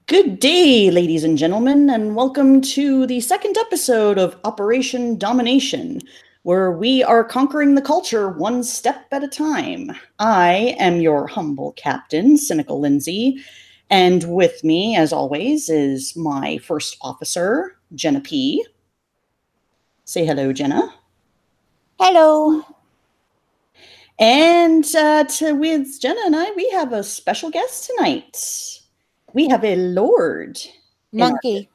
Good day, ladies and gentlemen, and welcome to the second episode of Operation Domination, where we are conquering the culture one step at a time. I am your humble captain, Cynical Lindsay, and with me, as always, is my first officer, Jenna P. Say hello, Jenna. Hello. And with Jenna and I, we have a special guest tonight. We have a lord. Monkey.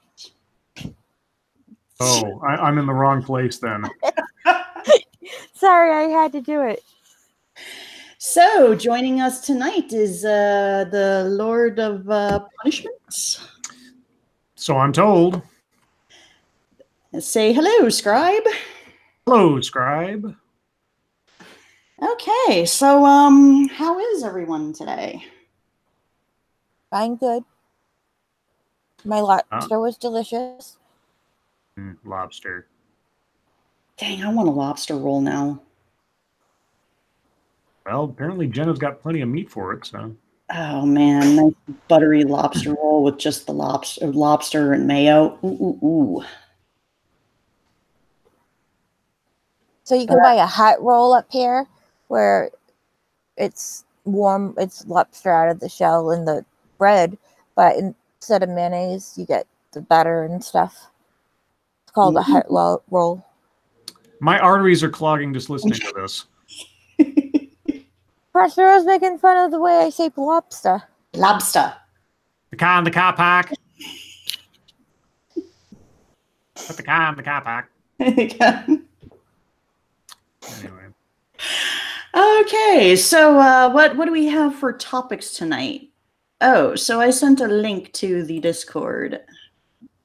Oh, I'm in the wrong place then. Sorry, I had to do it. So, joining us tonight is the Lord of Punishment. So I'm told. Say hello, Scribe. Hello, Scribe. Okay, so how is everyone today? Fine, good. My lobster was delicious. Lobster. Dang, I want a lobster roll now. Well, apparently Jenna's got plenty of meat for it, so. Oh man, nice buttery lobster roll with just the lobster and mayo. Ooh, ooh, ooh. So you can buy a hot roll up here where it's warm, it's lobster out of the shell and the bread, but instead of mayonnaise, you get the butter and stuff. It's called a hot roll. My arteries are clogging just listening to this. Prospero's making fun of the way I say lobster. Lobster. The car in the car park. Put the car in the car park. Anyway. Okay, so what do we have for topics tonight? Oh, so I sent a link to the Discord.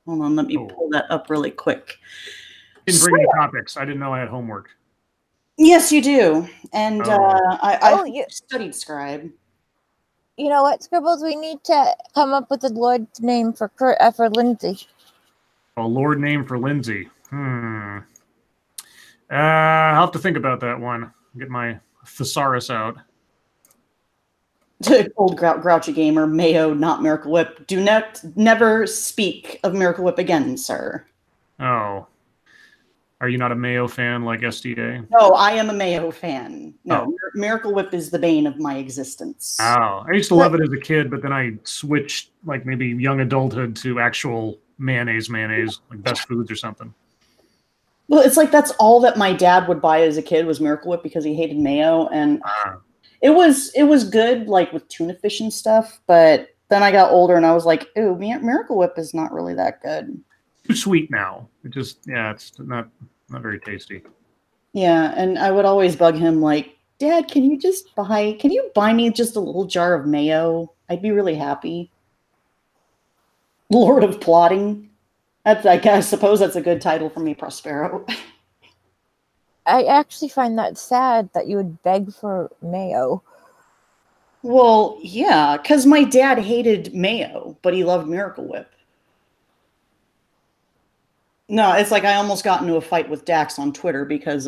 Hold on, let me pull that up really quick. Didn't bring any topics. I didn't know I had homework. Yes, you do. And I studied Scribe. You know what, Scribbles? We need to come up with a Lord's name for Lindsay. A Lord name for Lindsay. I'll have to think about that one. Get my thesaurus out. Old grouchy gamer, Mayo, not Miracle Whip. Do never speak of Miracle Whip again, sir. Oh. Are you not a Mayo fan like SDA? No, I am a Mayo fan. No, Miracle Whip is the bane of my existence. Oh, I used to love it as a kid, but then I switched, like maybe young adulthood, to actual mayonnaise, like Best Foods or something. Well, it's like that's all that my dad would buy as a kid was Miracle Whip because he hated mayo, and it was good, like with tuna fish and stuff. But then I got older and I was like, "Ooh, Miracle Whip is not really that good." Too sweet now. It's not very tasty. Yeah, and I would always bug him like, "Dad, can you buy me just a little jar of mayo? I'd be really happy." Lord of Plotting. I suppose that's a good title for me, Prospero. I actually find that sad that you would beg for mayo. Well, yeah, because my dad hated mayo, but he loved Miracle Whip. No, it's like I almost got into a fight with Dax on Twitter because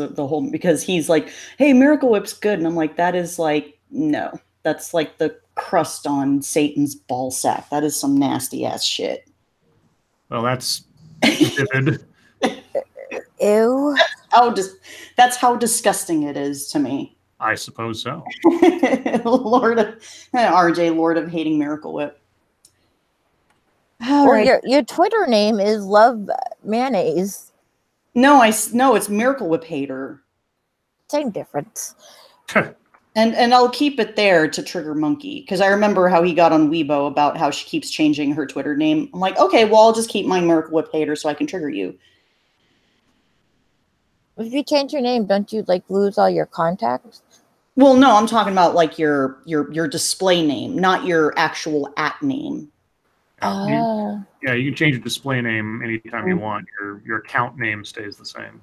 he's like, "Hey, Miracle Whip's good," and I'm like, "That is like no, that's like the crust on Satan's ball sack. That is some nasty ass shit." Well, that's vivid. Ew. That's how disgusting it is to me. I suppose so. RJ, Lord of Hating Miracle Whip. Or right. your Twitter name is Love Mayonnaise. No, it's Miracle Whip Hater. Same difference. And I'll keep it there to trigger Monkey, because I remember how he got on Weibo about how she keeps changing her Twitter name. I'm like, okay, well, I'll just keep my Miracle Whip Hater so I can trigger you. If you change your name, don't you like lose all your contacts? Well, no, I'm talking about like your display name, not your actual @ name. Yeah, you can change your display name anytime you want. Your account name stays the same.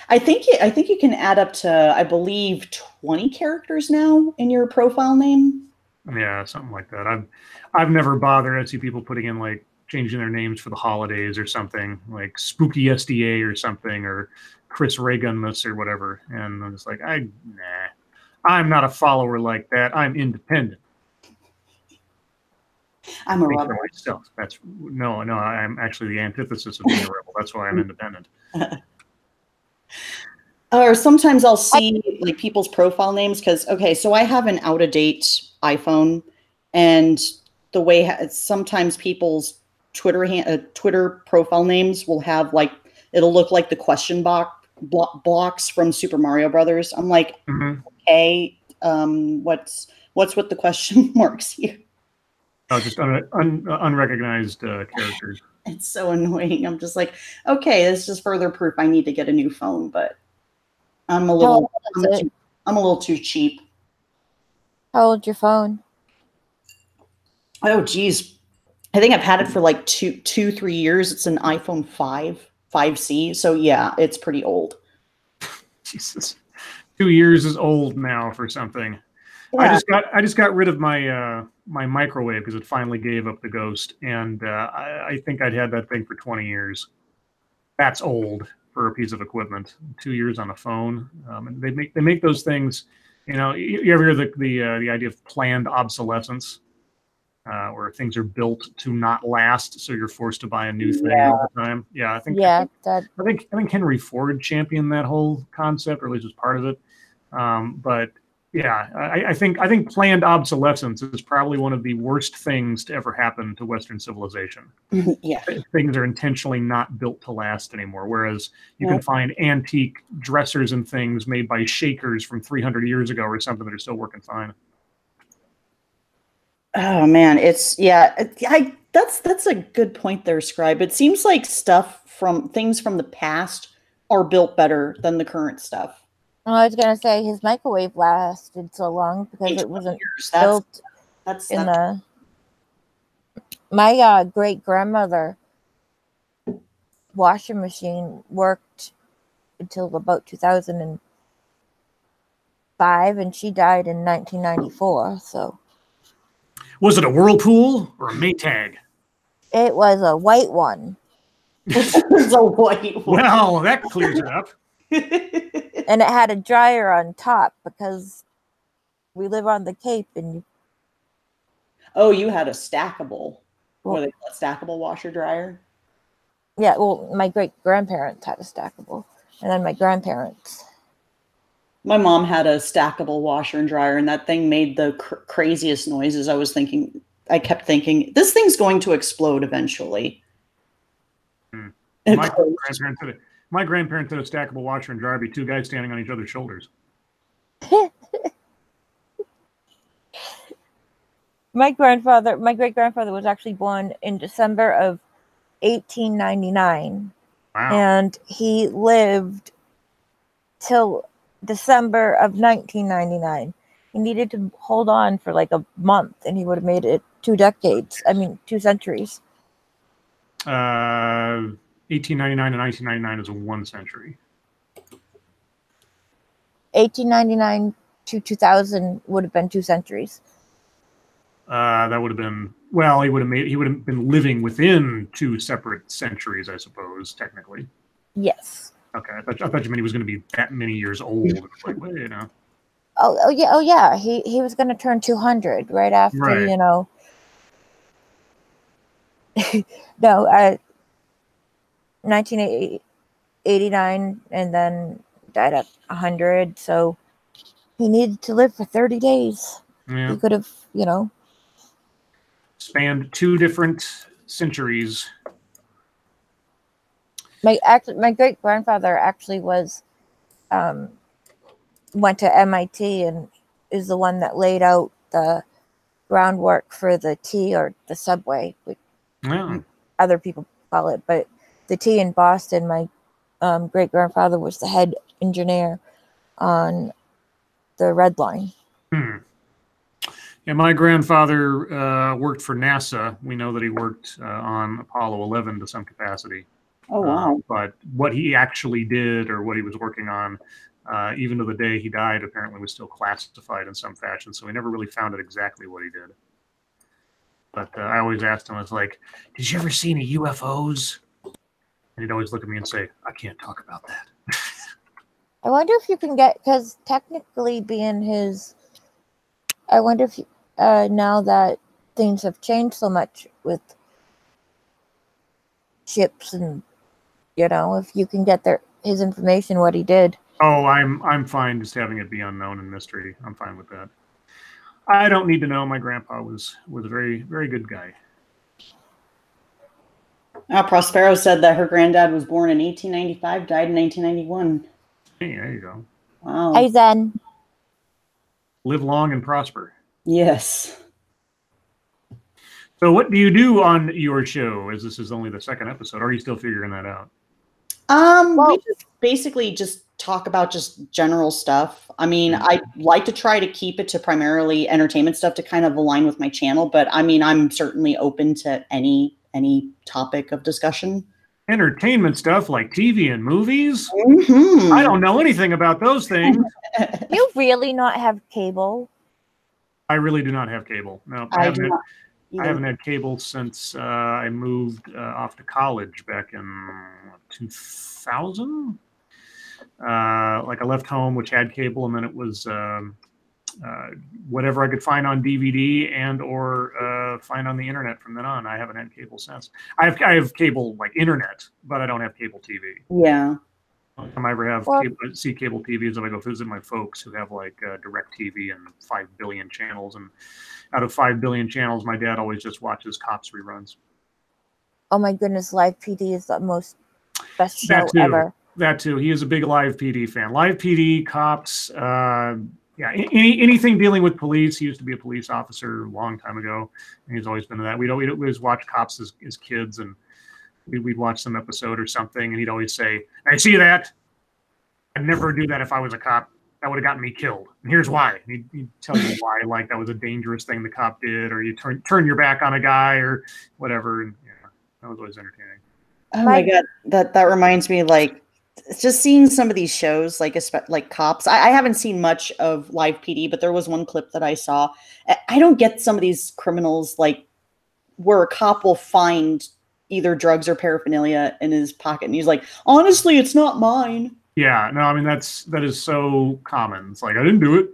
I think you can add up to, I believe, 20 characters now in your profile name. Yeah, something like that. I've never bothered. I see people putting in like changing their names for the holidays or something, like Spooky SDA or something, or Chris Reaganmus or whatever. And I'm just like, I'm not a follower like that. I'm independent. I'm a Think rebel. for myself. That's no. I'm actually the antithesis of being a rebel. That's why I'm independent. Or sometimes I'll see like people's profile names because okay, so I have an out of date iPhone, and the way sometimes people's Twitter profile names will have like it'll look like the question blocks from Super Mario Brothers. I'm like, okay, what's with the question marks here? Oh, just unrecognized characters. It's so annoying. I'm just like, okay, this is just further proof I need to get a new phone, but I'm a little I'm a little too cheap. How old's your phone? Oh geez. I think I've had it for like 3 years. It's an iPhone 5C. So yeah, it's pretty old. Jesus. 2 years is old now for something. Yeah. I just got rid of my my microwave because it finally gave up the ghost, and I think I'd had that thing for 20 years. That's old for a piece of equipment. 2 years on a phone, and they make those things. You know, you ever hear the idea of planned obsolescence, where things are built to not last, so you're forced to buy a new thing all the time. Yeah, I think Henry Ford championed that whole concept, or at least was part of it. But yeah, I think planned obsolescence is probably one of the worst things to ever happen to Western civilization. Yeah, things are intentionally not built to last anymore. Whereas you can find antique dressers and things made by Shakers from 300 years ago or something that are still working fine. Oh man, that's a good point there, Scribe. It seems like things from the past are built better than the current stuff. I was gonna say his microwave lasted so long because it wasn't built in the. My great grandmother washing machine worked until about 2005, and she died in 1994. So. Was it a Whirlpool or a Maytag? It was a white one. It was a white one. Well, that clears it up. And it had a dryer on top because we live on the Cape, and oh, you had a stackable. What they call a stackable washer dryer? Yeah, well, my great grandparents had a stackable, and then my grandparents. My mom had a stackable washer and dryer, and that thing made the craziest noises. I kept thinking, this thing's going to explode eventually. My grandparents had a stackable washer and dryer, be two guys standing on each other's shoulders. My great grandfather was actually born in December of 1899. Wow. And he lived till December of 1999. He needed to hold on for like a month, and he would have made it 2 centuries. 1899 to 1999 is 1 century. 1899 to 2000 would have been 2 centuries. That would have been, well, he would have been living within 2 separate centuries, I suppose, technically. Yes. Okay, I thought you meant he was going to be that many years old. Like, well, you know. Oh yeah. He was going to turn 200 right after, right. You know. No, 1989, and then died at 100. So he needed to live for 30 days. Yeah. He could have, spanned 2 different centuries. My great grandfather actually went to MIT and is the one that laid out the groundwork for the T, or the subway, which other people call it, but the T in Boston. My great grandfather was the head engineer on the Red Line. Yeah, my grandfather worked for NASA. We know that he worked on Apollo 11 to some capacity. Oh, wow. But what he actually did, or what he was working on, even to the day he died, apparently was still classified in some fashion. So we never really found out exactly what he did. But I always asked him, I was like, did you ever see any UFOs? And he'd always look at me and say, I can't talk about that. I wonder if you can get, because technically being his, I wonder if now that things have changed so much with ships, and if you can get his information, what he did. Oh, I'm fine just having it be unknown and mystery. I'm fine with that. I don't need to know. My grandpa was a very, very good guy. Prospero said that her granddad was born in 1895, died in 1991. Hey, there you go. Wow. Hey, Zen. Live long and prosper. Yes. So what do you do on your show, as this is only the second episode? Or are you still figuring that out? We just basically just talk about just general stuff. I mean, I like to try to keep it to primarily entertainment stuff to kind of align with my channel, but I mean, I'm certainly open to any topic of discussion. Entertainment stuff like TV and movies? Mm-hmm. I don't know anything about those things. You really not have cable? I really do not have cable. No, I haven't had cable since I moved off to college back in 2000. Like I left home, which had cable, and then it was whatever I could find on DVD and or find on the internet from then on. I haven't had cable since. I have cable like internet, but I don't have cable TV. Yeah. The only time I ever have see cable TV is if I go visit my folks who have like direct TV and 5 billion channels, and out of 5 billion channels, my dad always just watches Cops reruns. Oh my goodness, Live PD is the best show ever. That too. He is a big Live PD fan. Live PD, Cops, yeah, anything dealing with police. He used to be a police officer a long time ago, and he's always been to that. We'd always watch Cops as kids, and we'd watch some episode or something, and he'd always say, "I see that. I'd never do that if I was a cop. That would have gotten me killed. And here's why." And he'd tell you why, like that was a dangerous thing the cop did, or you turn your back on a guy, or whatever. And yeah, that was always entertaining. Oh my God, that reminds me, like, just seeing some of these shows, like Cops. I haven't seen much of Live PD, but there was one clip that I saw. I don't get some of these criminals, like, where a cop will find either drugs or paraphernalia in his pocket, and he's like, "Honestly, it's not mine." Yeah, no, I mean that is so common. It's like I didn't do it.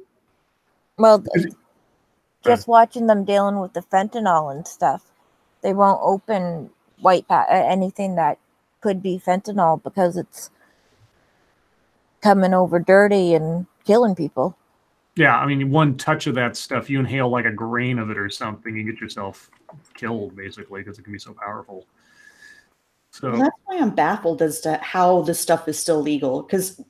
Well, just watching them dealing with the fentanyl and stuff, they won't open anything that could be fentanyl because it's coming over dirty and killing people. Yeah, I mean, one touch of that stuff, you inhale like a grain of it or something, you get yourself killed basically because it can be so powerful. So well, that's why I'm baffled as to how this stuff is still legal. Because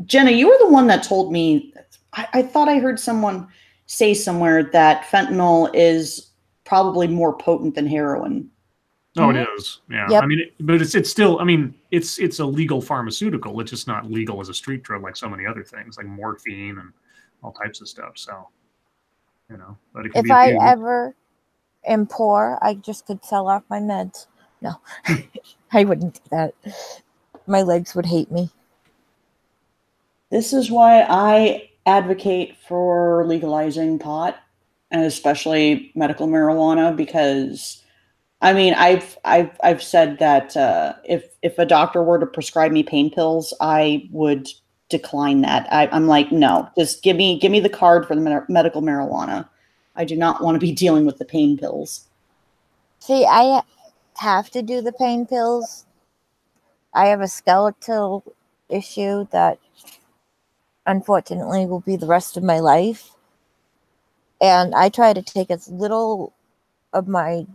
Jenna, you were the one that told me. I thought I heard someone say somewhere that fentanyl is probably more potent than heroin. No, it is. Yeah. Yep. I mean, but it's still, I mean, it's a legal pharmaceutical. It's just not legal as a street drug like so many other things, like morphine and all types of stuff. So, but it can if I ever am poor, I just could sell off my meds. No, I wouldn't do that. My legs would hate me. This is why I advocate for legalizing pot, and especially medical marijuana, because I mean, I've said that if a doctor were to prescribe me pain pills, I would decline that. I'm like, no, just give me the card for the medical marijuana. I do not want to be dealing with the pain pills. See, I have to do the pain pills. I have a skeletal issue that unfortunately will be the rest of my life. And I try to take as little of my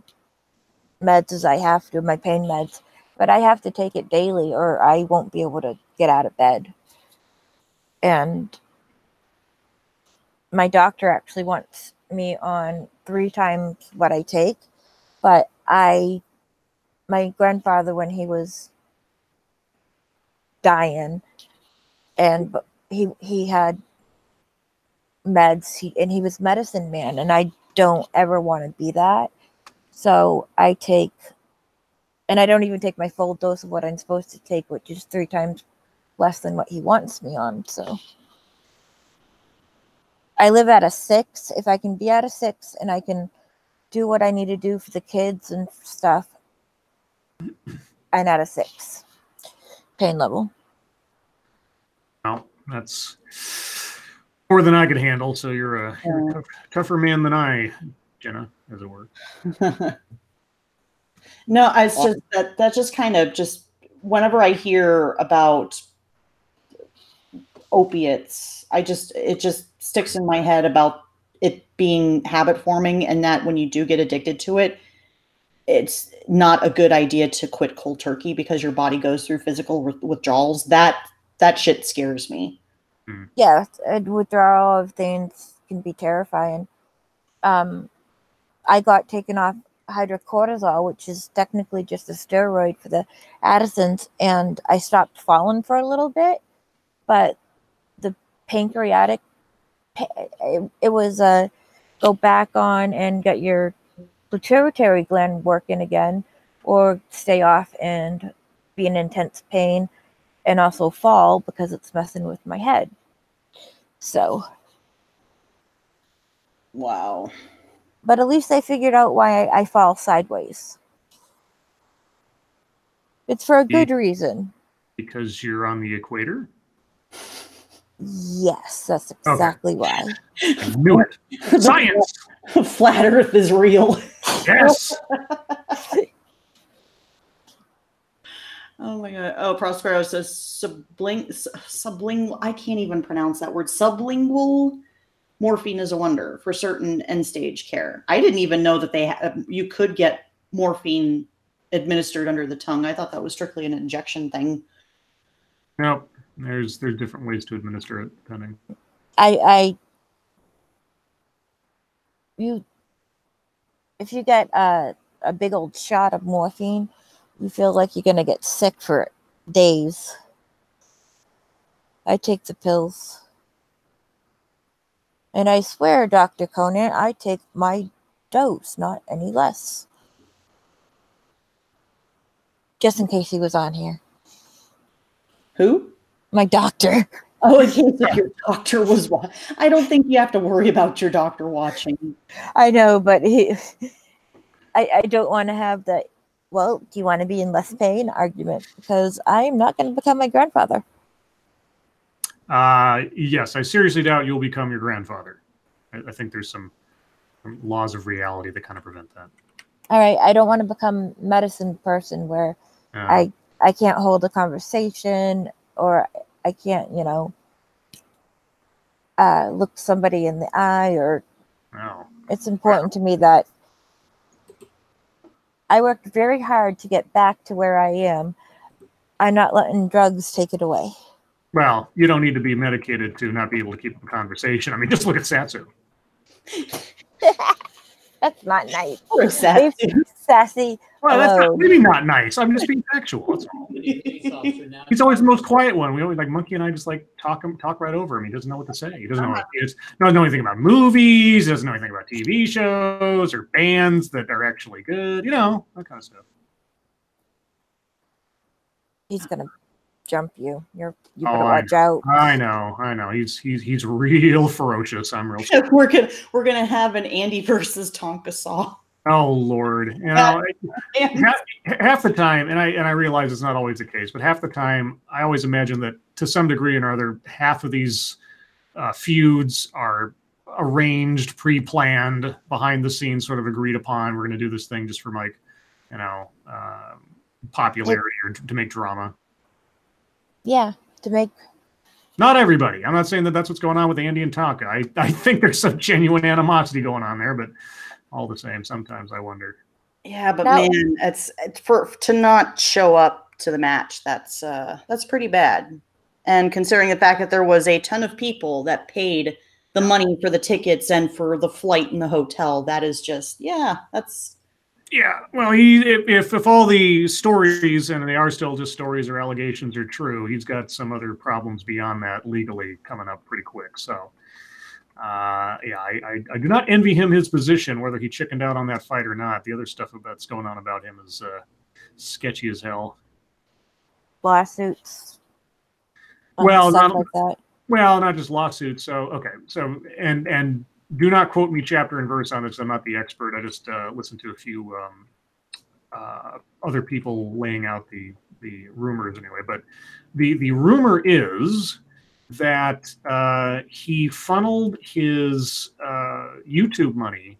meds as I have to, my pain meds, but I have to take it daily or I won't be able to get out of bed. And my doctor actually wants me on 3 times what I take, but my grandfather, when he was dying, and he had meds, and he was medicine man, and I don't ever want to be that. So I take, and I don't even take my full dose of what I'm supposed to take, which is 3 times less than what he wants me on. So I live at a 6. If I can be at a 6 and I can do what I need to do for the kids and stuff, I'm at a 6 pain level. Well, that's more than I could handle. So you're a tougher man than I, Jenna. as it were. No, it's just that just kind of just whenever I hear about opiates, it just sticks in my head about it being habit forming, and that when you do get addicted to it, it's not a good idea to quit cold turkey because your body goes through physical withdrawals. That shit scares me. Yeah, withdrawal of things can be terrifying. I got taken off hydrocortisone, which is technically just a steroid for the Addisons, and I stopped falling for a little bit, but the pancreatic, it was go back on and get your pituitary gland working again, or stay off and be in intense pain and also fall because it's messing with my head. So, wow. But at least I figured out why I fall sideways. It's for a good reason. Because you're on the equator? Yes, that's exactly why. I knew it. Science! Flat Earth is real. Yes! Oh my god. Oh, Prospero says sublingual. I can't even pronounce that word. Sublingual morphine is a wonder for certain end stage care. I didn't even know that you could get morphine administered under the tongue. I thought that was strictly an injection thing. No, there's different ways to administer it, depending. If you get a big old shot of morphine, you feel like you're gonna get sick for days. I take the pills. And I swear, Dr. Conan, I take my dose, not any less. Just in case he was on here. Who? My doctor. Oh, in case if your doctor was watching. I don't think you have to worry about your doctor watching. I know, but I don't want to have the, well, do you want to be in less pain argument? Because I'm not going to become my grandfather. Yes, I seriously doubt you'll become your grandfather. I think there's some laws of reality that kind of prevent that. All right, I don't want to become medicine person where I can't hold a conversation, or I can't, look somebody in the eye, or it's important to me that I worked very hard to get back to where I am. I'm not letting drugs take it away. Well, you don't need to be medicated to not be able to keep a conversation. I mean, just look at Satsu. That's not nice. Poor Satsu. Sassy. Well, that's maybe not nice. I'm just being factual. That's all. He's always the most quiet one. We always, like, Monkey and I just like talk right over him. He doesn't know what to say. He doesn't know anything about movies. Doesn't know anything about TV shows or bands that are actually good. That kind of stuff. He's gonna jump you. You better watch out. I know. He's real ferocious. I'm real. We're gonna have an Andy versus Tonka Saw. Oh Lord! Half the time, and I realize it's not always the case, but half the time, I always imagine that to some degree or other, half of these feuds are arranged, pre-planned, behind the scenes, sort of agreed upon. We're going to do this thing just for popularity or to make drama. Yeah, to make. Not everybody. I'm not saying that that's what's going on with Andy and Tonka. I think there's some genuine animosity going on there, but all the same, sometimes I wonder. Yeah, but man, it's to not show up to the match. That's pretty bad. And considering the fact that there was a ton of people that paid the money for the tickets and for the flight and the hotel, that is just that's. Yeah, well, if all the stories, and they are still just stories or allegations, are true, he's got some other problems beyond that legally coming up pretty quick. So, I do not envy him his position, whether he chickened out on that fight or not. The other stuff that's going on about him is sketchy as hell. Lawsuits. Well, not just lawsuits. So, okay. So, and do not quote me chapter and verse on this. I'm not the expert. I just listened to a few other people laying out the rumors anyway. But the rumor is that he funneled his YouTube money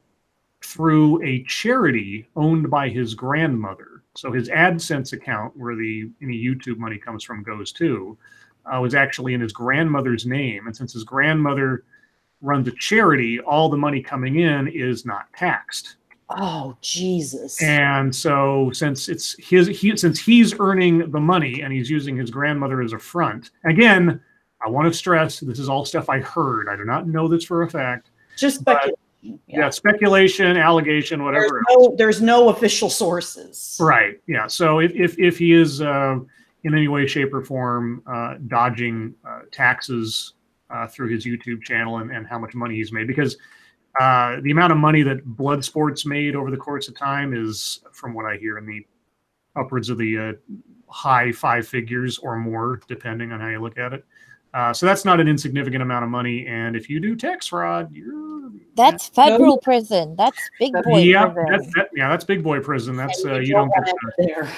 through a charity owned by his grandmother. So his AdSense account, where any YouTube money comes from goes to, was actually in his grandmother's name. And since his grandmother runs a charity, all the money coming in is not taxed. Oh, Jesus. And so since since he's earning the money and he's using his grandmother as a front, again, I want to stress this is all stuff I heard. I do not know this for a fact. Just speculation. Yeah, speculation, allegation, whatever. There's no official sources. Right. Yeah. So if he is in any way, shape, or form dodging taxes through his YouTube channel and how much money he's made, because the amount of money that Bloodsport's made over the course of time is, from what I hear, in the upwards of the high 5 figures or more, depending on how you look at it. So that's not an insignificant amount of money. And if you do tax fraud, that's federal prison. That's big boy prison. That's big boy prison. That's you don't get there.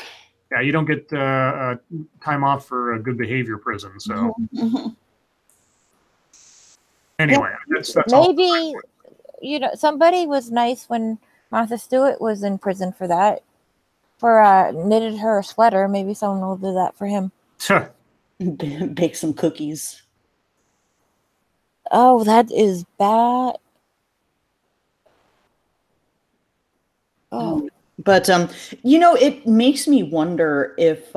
Yeah, you don't get time off for a good behavior prison. So anyway, that's maybe somebody was nice when Martha Stewart was in prison for that. For knitted her a sweater. Maybe someone will do that for him. Bake some cookies. Oh, that is bad. Oh. But it makes me wonder if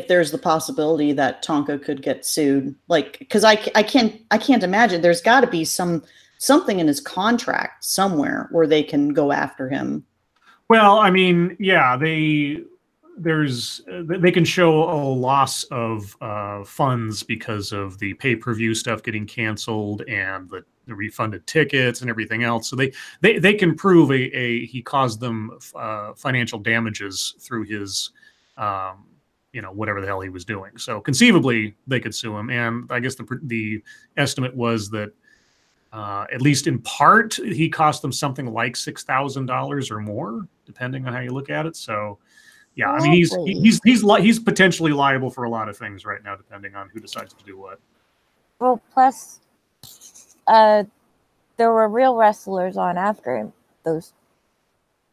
there's the possibility that Tonka could get sued, like, because I can't imagine. There's got to be something in his contract somewhere where they can go after him. Well, I mean, yeah, they can show a loss of funds because of the pay-per-view stuff getting canceled and the refunded tickets and everything else. So they can prove he caused them financial damages through his whatever the hell he was doing. So conceivably they could sue him. And I guess the estimate was that at least in part he cost them something like $6,000 or more, depending on how you look at it. So. Yeah, I mean he's potentially liable for a lot of things right now, depending on who decides to do what. Well, plus, there were real wrestlers on after him, those,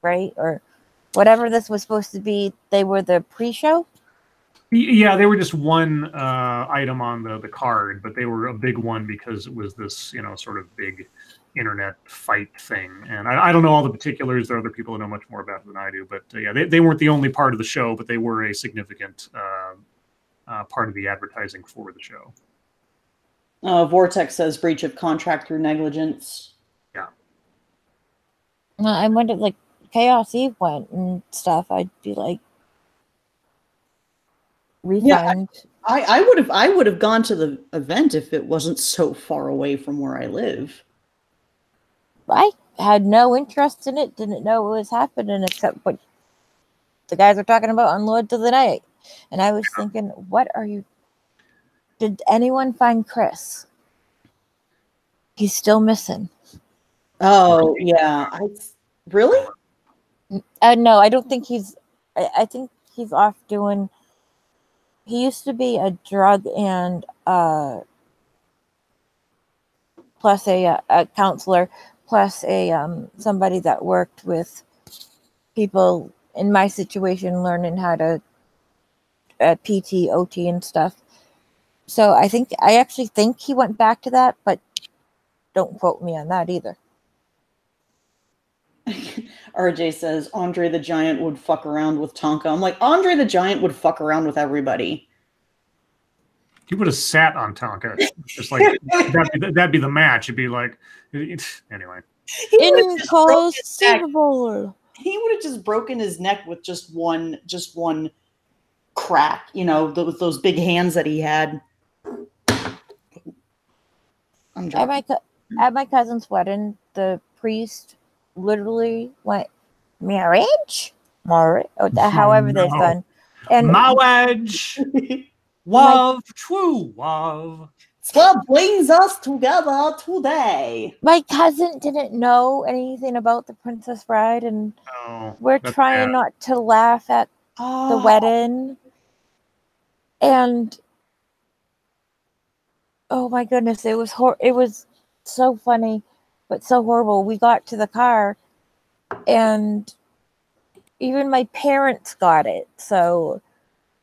right, or whatever this was supposed to be. They were the pre-show. Yeah, they were just one item on the card, but they were a big one because it was this sort of big internet fight thing. And I don't know all the particulars. There are other people who know much more about it than I do. But yeah, they weren't the only part of the show, but they were a significant part of the advertising for the show. Vortex says breach of contract through negligence. Yeah. I wondered, like, Chaos Eve went and stuff. I'd be like, refund. Yeah, I would have gone to the event if it wasn't so far away from where I live. I had no interest in it, didn't know what was happening except what the guys were talking about on Lords of the Night. And I was thinking, did anyone find Chris? He's still missing. Oh, yeah. Really? No, I don't think I think he's off doing, he used to be a drug and plus a counselor, plus somebody that worked with people in my situation learning how to PT, OT and stuff. So I actually think he went back to that, but don't quote me on that either. RJ says Andre the Giant would fuck around with Tonka. I'm like, Andre the Giant would fuck around with everybody. He would have sat on Tonka. Just like that'd be the match. It'd be like, anyway. Inconceivable. He would have just broken his neck with just one crack. With those big hands that he had. At my cousin's wedding, the priest literally went marriage, however they've done, and marriage. Love, true love. It's what brings us together today. My cousin didn't know anything about the Princess Bride, and we're trying not to laugh at the wedding. And oh my goodness, it was so funny, but so horrible. We got to the car, And even my parents got it. So,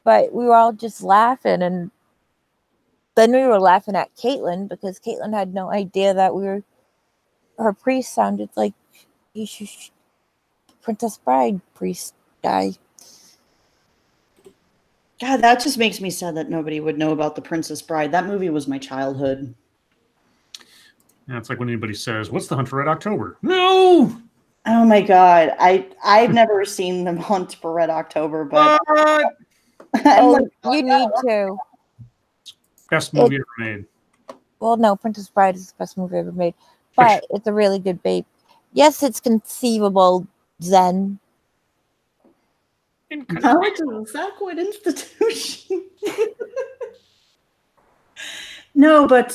but we were all just laughing. And then we were laughing at Caitlin because Caitlin had no idea that her priest sounded like Princess Bride priest guy. God, that just makes me sad that nobody would know about The Princess Bride. That movie was my childhood. Yeah, it's like when anybody says, "What's the Hunt for Red October?" No. Oh my God, I've never seen The Hunt for Red October, but you need to. Best movie ever made. Well, no, Princess Bride is the best movie ever made, but it's a really good babe. Yes, it's conceivable, Zen. College is a sacred institution. No, but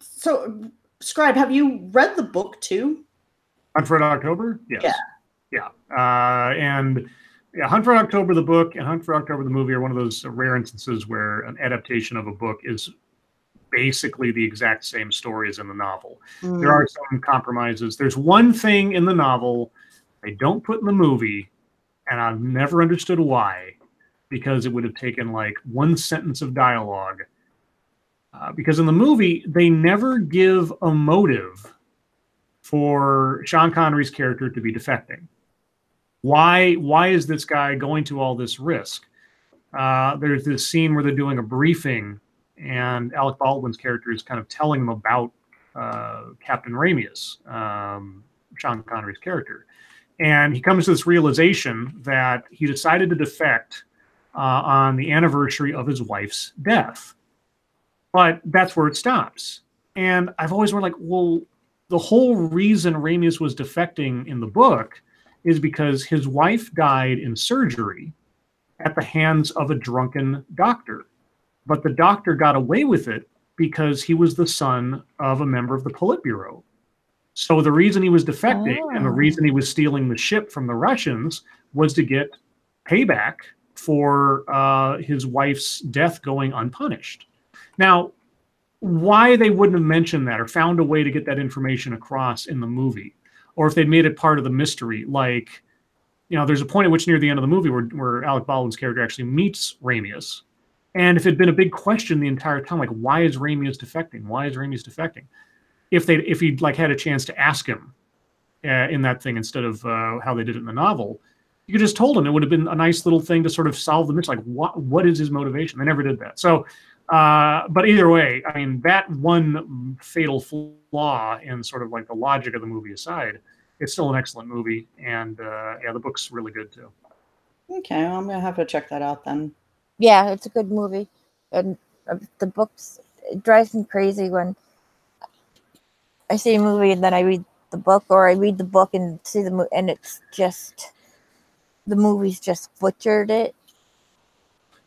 so Scribe, have you read the book too? Hunt for Red October? Yes. Yeah. And Hunt for Red October, the book, and Hunt for Red October, the movie, are one of those rare instances where an adaptation of a book is basically the exact same story as in the novel. There are some compromises. There's one thing in the novel they don't put in the movie, and I've never understood why, because it would have taken like one sentence of dialogue. Because in the movie, they never give a motive for Sean Connery's character to be defecting. Why is this guy going to all this risk? There's this scene where they're doing a briefing, and Alec Baldwin's character is kind of telling them about Captain Ramius, Sean Connery's character. And he comes to this realization that he decided to defect on the anniversary of his wife's death. But that's where it stops. And I've always wondered, like, well, the whole reason Ramius was defecting in the book is because his wife died in surgery at the hands of a drunken doctor. But the doctor got away with it because he was the son of a member of the Politburo. So the reason he was defecting and the reason he was stealing the ship from the Russians was to get payback for his wife's death going unpunished. Now, why they wouldn't have mentioned that or found a way to get that information across in the movie, or if they'd made it part of the mystery, like, you know, there's a point at which near the end of the movie where Alec Baldwin's character actually meets Ramius. And if it had been a big question the entire time, like, why is Ramius defecting? Why is Ramius defecting? If he'd like had a chance to ask him in that thing instead of how they did it in the novel, you could just told him. It would have been a nice little thing to sort of solve the mystery. Like, what is his motivation? They never did that. So, but either way, I mean, that one fatal flaw in sort of like the logic of the movie aside, it's still an excellent movie. And yeah, the book's really good too. Okay, well, I'm going to have to check that out then. Yeah, it's a good movie. And the books, it drives me crazy when I see a movie and then I read the book, or I read the book and see the movie, and it's just, the movie's just butchered it.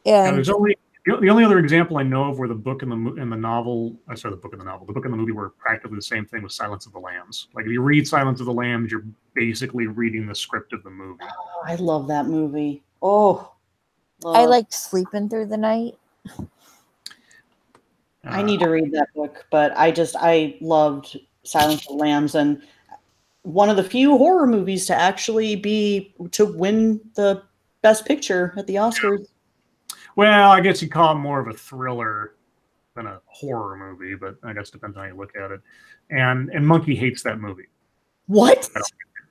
And there's only the only other example I know of where the book and the novel, the book and the movie were practically the same thing was Silence of the Lambs. Like, if you read Silence of the Lambs, you're basically reading the script of the movie. Oh, I love that movie. Oh, I like sleeping through the night. I need to read that book, but I loved Silence of the Lambs, and one of the few horror movies to actually to win the Best Picture at the Oscars. Well, I guess you call it more of a thriller than a horror movie, but I guess it depends on how you look at it. And Monkey hates that movie. What?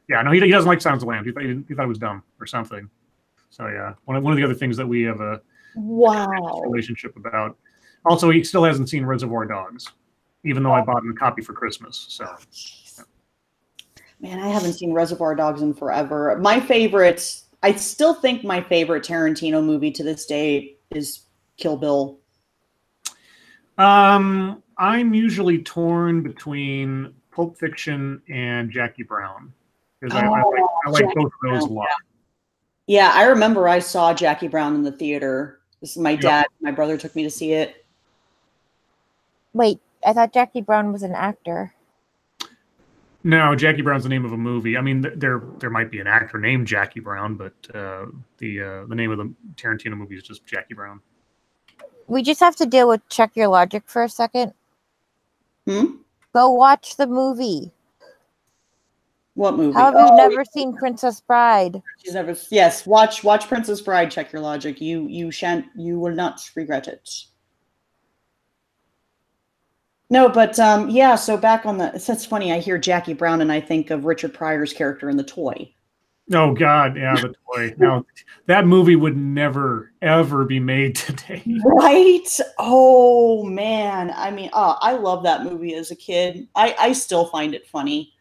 Yeah, no, he doesn't like Silence of the Lambs. He thought it was dumb or something. So yeah, one of the other things that we have a relationship about. Also, he still hasn't seen Reservoir Dogs, even though I bought him a copy for Christmas. So, yeah. Man, I haven't seen Reservoir Dogs in forever. I still think my favorite Tarantino movie to this day is Kill Bill. I'm usually torn between Pulp Fiction and Jackie Brown because I like both of those a lot. Yeah, I remember I saw Jackie Brown in the theater. This is my dad. My brother took me to see it. Wait, I thought Jackie Brown was an actor. No, Jackie Brown's the name of a movie. I mean, there might be an actor named Jackie Brown, but the name of the Tarantino movie is just Jackie Brown. We just have to deal with Check Your Logic for a second. Go watch the movie. What movie? How have you never seen Princess Bride? She's never. Yes, watch Princess Bride. Check your logic. You will not regret it. No, but yeah. So back on the. That's funny. I hear Jackie Brown and I think of Richard Pryor's character in The Toy. Oh God, yeah, The Toy. Now that movie would never ever be made today. Right? Oh man. I mean, I love that movie as a kid. I still find it funny.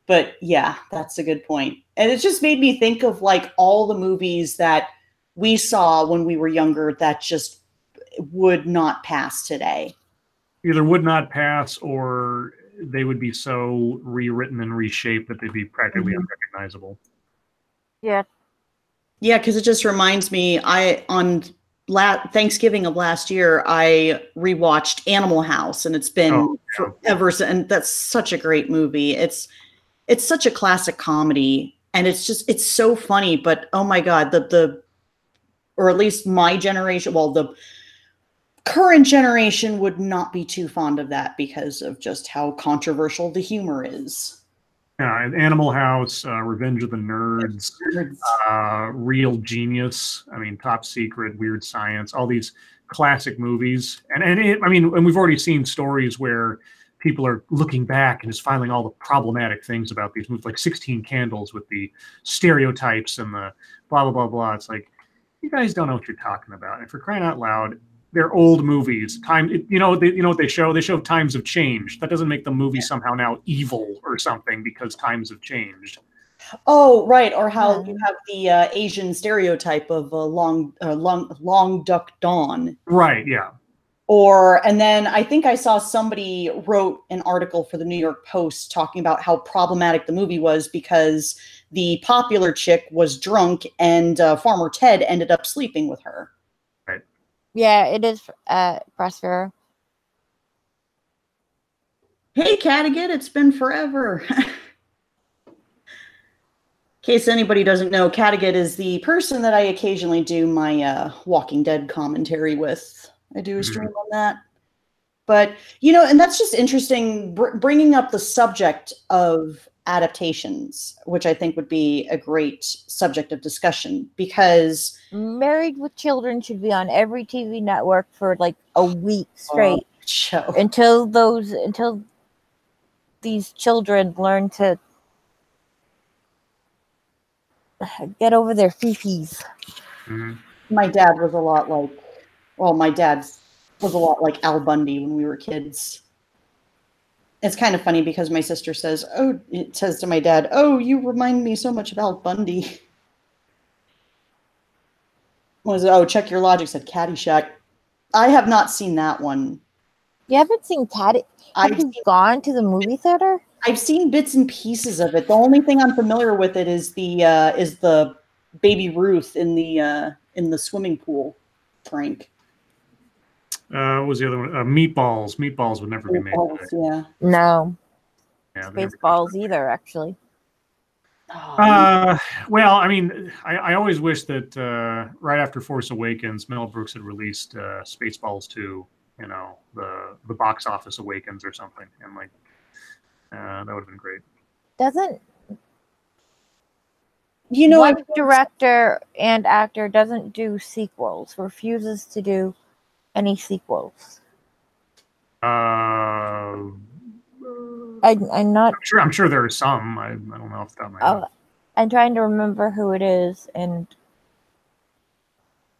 But yeah, that's a good point. And it just made me think of like all the movies that we saw when we were younger that just would not pass today. Either would not pass or they would be so rewritten and reshaped that they'd be practically unrecognizable. Yeah. Yeah, because it just reminds me, on Thanksgiving of last year, I rewatched Animal House, and it's been forever. And that's such a great movie. It's such a classic comedy, and it's so funny. But oh my God, or at least my generation, well, the current generation would not be too fond of that because of just how controversial the humor is. Animal House, Revenge of the Nerds, Real Genius. I mean, Top Secret, Weird Science. All these classic movies, and we've already seen stories where people are looking back and just finding all the problematic things about these movies, like 16 Candles with the stereotypes and the blah blah blah blah. It's like, you guys don't know what you're talking about. And for crying out loud, they're old movies. You know what they show? They show times have changed. That doesn't make the movie somehow now evil or something because times have changed. Oh, right. Or how you have the Asian stereotype of long duck dawn. Right. Yeah. And then I think I saw somebody wrote an article for the New York Post talking about how problematic the movie was because the popular chick was drunk and Farmer Ted ended up sleeping with her. Right. Yeah, it is Prospero. Hey, Cattigat, it's been forever. In case anybody doesn't know, Cattigat is the person that I occasionally do my Walking Dead commentary with. I do a stream on that. But, and that's just interesting, bringing up the subject of adaptations, which I think would be a great subject of discussion, because Married with Children should be on every TV network for like a week straight until these children learn to get over their fifis. Mm-hmm. My dad was a lot like, my dad was a lot like Al Bundy when we were kids. It's kind of funny because my sister says to my dad, "Oh, you remind me so much of Al Bundy." Check your logic, said Caddyshack. I have not seen that one. You haven't seen Have you gone to the movie theater? I've seen bits and pieces of it. The only thing I'm familiar with it is the Baby Ruth in the swimming pool prank. What was the other one? Meatballs. Meatballs would never be made today. Yeah. No. Yeah, Spaceballs either, actually. Well, I mean, I always wish that right after Force Awakens, Mel Brooks had released Spaceballs 2, the box office awakens or something. And like, that would have been great. One director and actor doesn't do sequels, refuses to do any sequels. I'm sure there are some. I don't know off the top of my head. I'm trying to remember who it is, and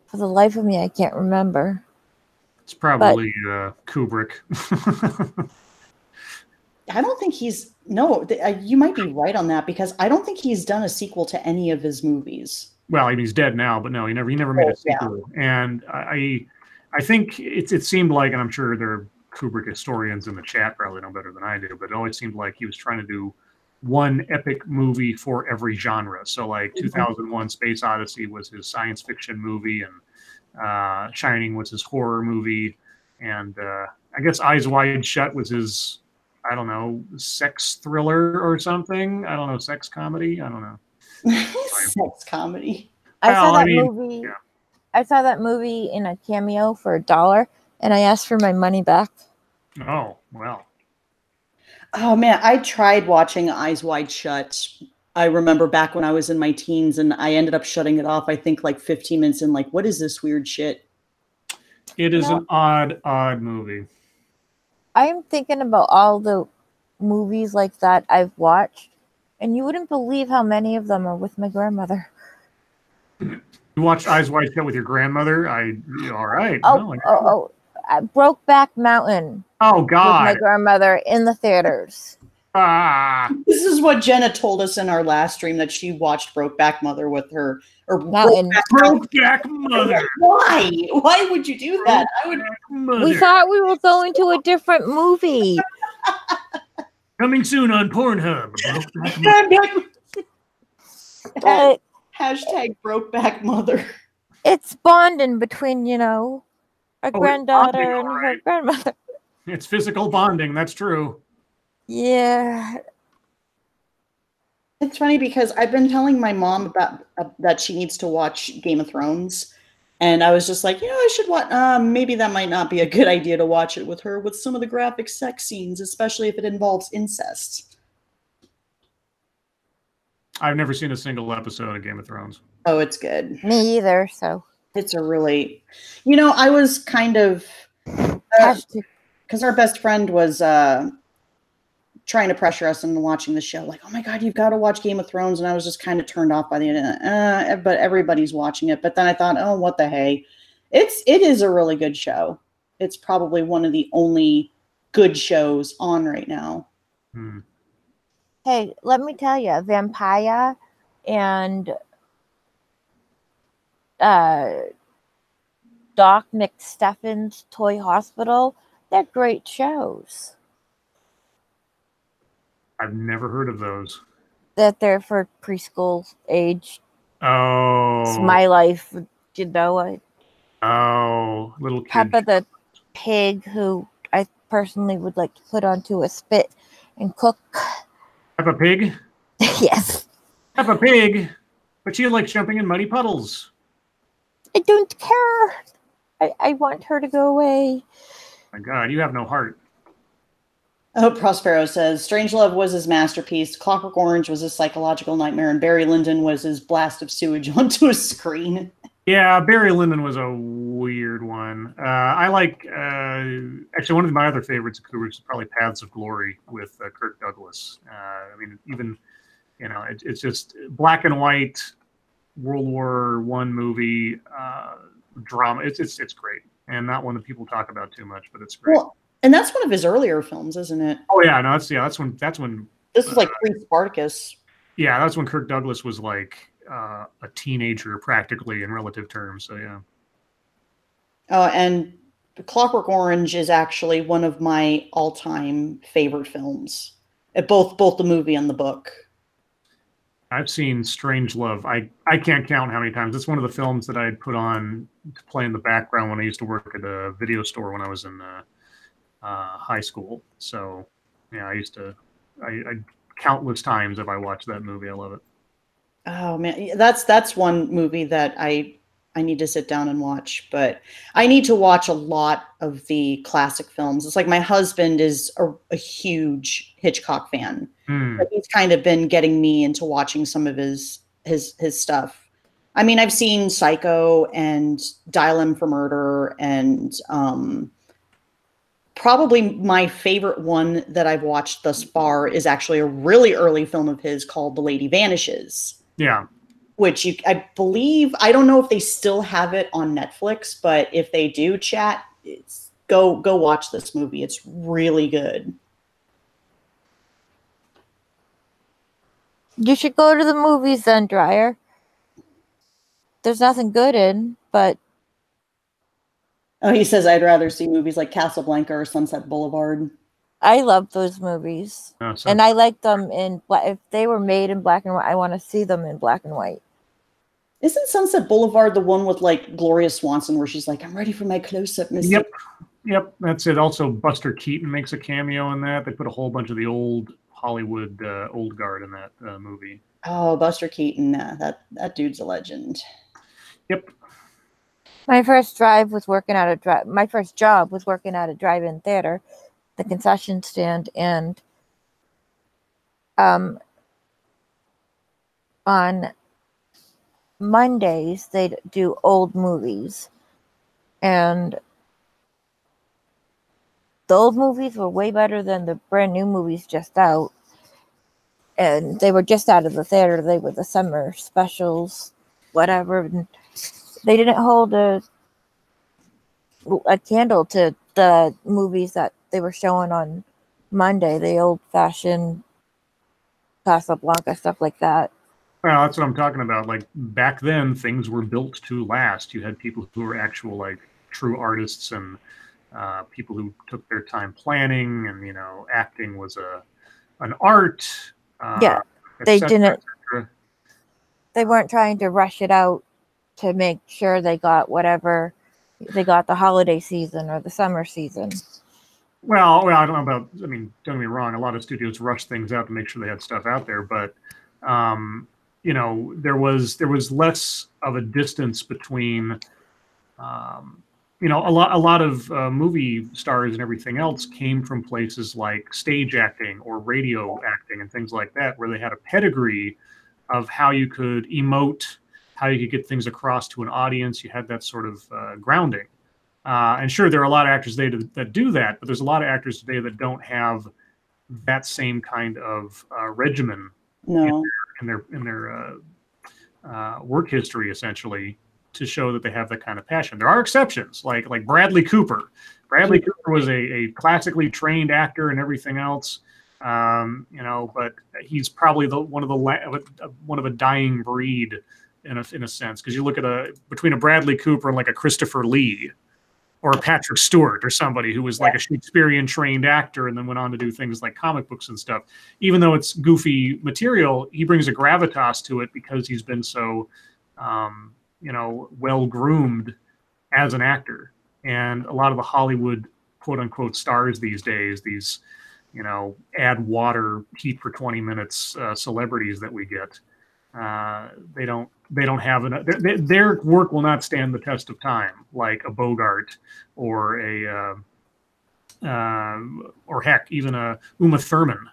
for the life of me, I can't remember. It's probably Kubrick. I don't think he's... No, you might be right on that, because I don't think he's done a sequel to any of his movies. Well, I mean, he's dead now, but no, he never made a sequel. Yeah. And I think it seemed like, and I'm sure there are Kubrick historians in the chat probably know better than I do, but it always seemed like he was trying to do one epic movie for every genre. So like 2001 Space Odyssey was his science fiction movie, and Shining was his horror movie, and I guess Eyes Wide Shut was his, I don't know, sex thriller or something. I don't know, sex comedy. I don't know. Sex comedy. I saw that movie in a Cameo for $1, and I asked for my money back. Oh, well. Oh man, I tried watching Eyes Wide Shut. I remember back when I was in my teens, and I ended up shutting it off. I think like 15 minutes in. Like, what is this weird shit? It is No. an odd movie. I'm thinking about all the movies like that I've watched, and you wouldn't believe how many of them are with my grandmother. You watched Eyes Wide Shut with your grandmother? All right. Oh, No, oh, oh! Brokeback Mountain oh with my God. grandmother in the theaters. Ah. This is what Jenna told us in our last stream, that she watched Brokeback Mother with her, or Mountain. Brokeback Mother. Why? Why would you do that? I would. Mother. We thought we were going to a different movie. Coming soon on Pornhub. Brokeback Mother. But Hashtag Brokeback Mother. it's bonding between, our it's granddaughter bonding, and all her right. grandmother. It's physical bonding. That's true. Yeah. It's funny because I've been telling my mom about that she needs to watch Game of Thrones, and I was just like, I should watch. Maybe that might not be a good idea to watch it with her, with some of the graphic sex scenes, especially if it involves incest. I've never seen a single episode of Game of Thrones. Oh, it's good. Me either, so. It's a really, I was kind of, because our best friend was trying to pressure us into watching the show, like, oh my God, you've got to watch Game of Thrones. And I was just kind of turned off by the end. But everybody's watching it. But then I thought, oh, what the hey? It is a really good show. It's probably one of the only good shows on right now. Hey, let me tell you, Vampire and Doc McStuffins Toy Hospital, they're great shows. I've never heard of those. That they're for preschool age. Oh. It's my life, Oh, little kid. Peppa the Pig, who I personally would like to put onto a spit and cook. Peppa Pig? Yes. Peppa Pig? But she likes jumping in muddy puddles. I don't care. I want her to go away. My God, you have no heart. Oh, Prospero says, Strangelove was his masterpiece, Clockwork Orange was his psychological nightmare, and Barry Lyndon was his blast of sewage onto a screen. Yeah, Barry Lyndon was a weird one. I like, actually, one of my other favorites of Kubrick is probably Paths of Glory with Kirk Douglas. I mean, even, it's just black and white World War I movie drama. It's great, and not one that people talk about too much, but it's great. Well, and that's one of his earlier films, isn't it? Oh yeah, no, that's when this is like pre-Spartacus. Yeah, that's when Kirk Douglas was like a teenager practically in relative terms. So yeah. Oh, and Clockwork Orange is actually one of my all-time favorite films. Both the movie and the book. I've seen Strangelove. I can't count how many times. It's one of the films that I'd put on to play in the background when I used to work at a video store when I was in high school. So yeah, I countless times have I watched that movie. I love it. Oh man, that's one movie that I need to sit down and watch, but I need to watch a lot of the classic films. It's like my husband is a huge Hitchcock fan. But he's kind of been getting me into watching some of his stuff. I mean, I've seen Psycho and Dial M for Murder, and probably my favorite one that I've watched thus far is actually a really early film of his called The Lady Vanishes. Yeah. Which I believe, I don't know if they still have it on Netflix, but if they do, chat, go watch this movie. It's really good. You should go to the movies then, Dryer. There's nothing good in, but... Oh, he says, I'd rather see movies like Casablanca or Sunset Boulevard. I love those movies. And I like them in... If they were made in black and white, I want to see them in black and white. Isn't Sunset Boulevard the one with, like, Gloria Swanson where she's like, I'm ready for my close-up, Mr. Yep, that's it. Also, Buster Keaton makes a cameo in that. They put a whole bunch of the old Hollywood old guard in that movie. Oh, Buster Keaton, that dude's a legend. Yep. My first job was working at a drive-in theater, the concession stand, and on Mondays they'd do old movies, and the old movies were way better than the brand new movies just out, and they were just out of the theater. They were the summer specials, whatever, and they didn't hold a candle to the movies that they were showing on Monday, the old-fashioned Casablanca, stuff like that. Well, that's what I'm talking about. Like back then, things were built to last. You had people who were actual, like, true artists, and people who took their time planning, and acting was an art. Yeah, they didn't. They weren't trying to rush it out to make sure they got whatever they got the holiday season or the summer season. Well, I don't know about. I mean, don't get me wrong. A lot of studios rushed things out to make sure they had stuff out there, but there was less of a distance between. A lot of movie stars and everything else came from places like stage acting or radio acting and things like that, where they had a pedigree of how you could emote, how you could get things across to an audience. You had that sort of grounding. And sure, there are a lot of actors today that do that, but there's a lot of actors today that don't have that same kind of regimen in their work history, essentially, to show that they have that kind of passion. There are exceptions, like Bradley Cooper. Bradley Cooper was a classically trained actor and everything else, but he's probably one of a dying breed in a sense, because you look at between a Bradley Cooper and like a Christopher Lee or a Patrick Stewart or somebody who was like a Shakespearean trained actor and then went on to do things like comic books and stuff. Even though it's goofy material, he brings a gravitas to it because he's been so, well groomed as an actor. And a lot of the Hollywood quote unquote stars these days, these, add water, heat for 20 minutes celebrities that we get, they don't have enough. Their work will not stand the test of time, like a Bogart or or heck, even a Uma Thurman,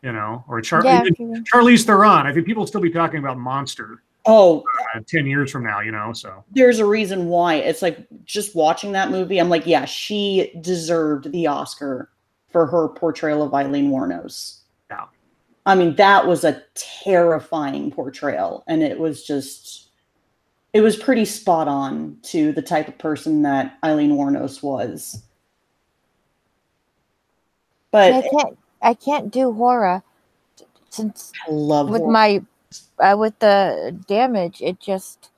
or Charlize Theron. I think people will still be talking about Monster. 10 years from now, so there's a reason why. It's like, just watching that movie, I'm like, yeah, she deserved the Oscar for her portrayal of Eileen Wuornos. Yeah. I mean, that was a terrifying portrayal, and it was pretty spot on to the type of person that Eileen Wuornos was. But I can't do horror since I love with horror. With the damage, it just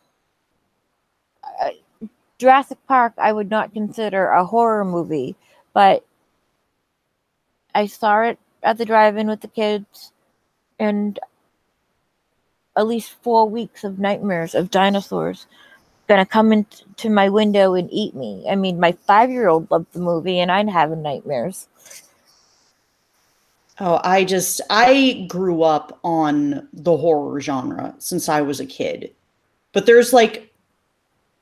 Jurassic Park I would not consider a horror movie, but I saw it at the drive-in with the kids, and at least 4 weeks of nightmares of dinosaurs gonna come into my window and eat me. I mean, my 5-year-old loved the movie, and I'd having nightmares. Oh, I grew up on the horror genre since I was a kid. But there's like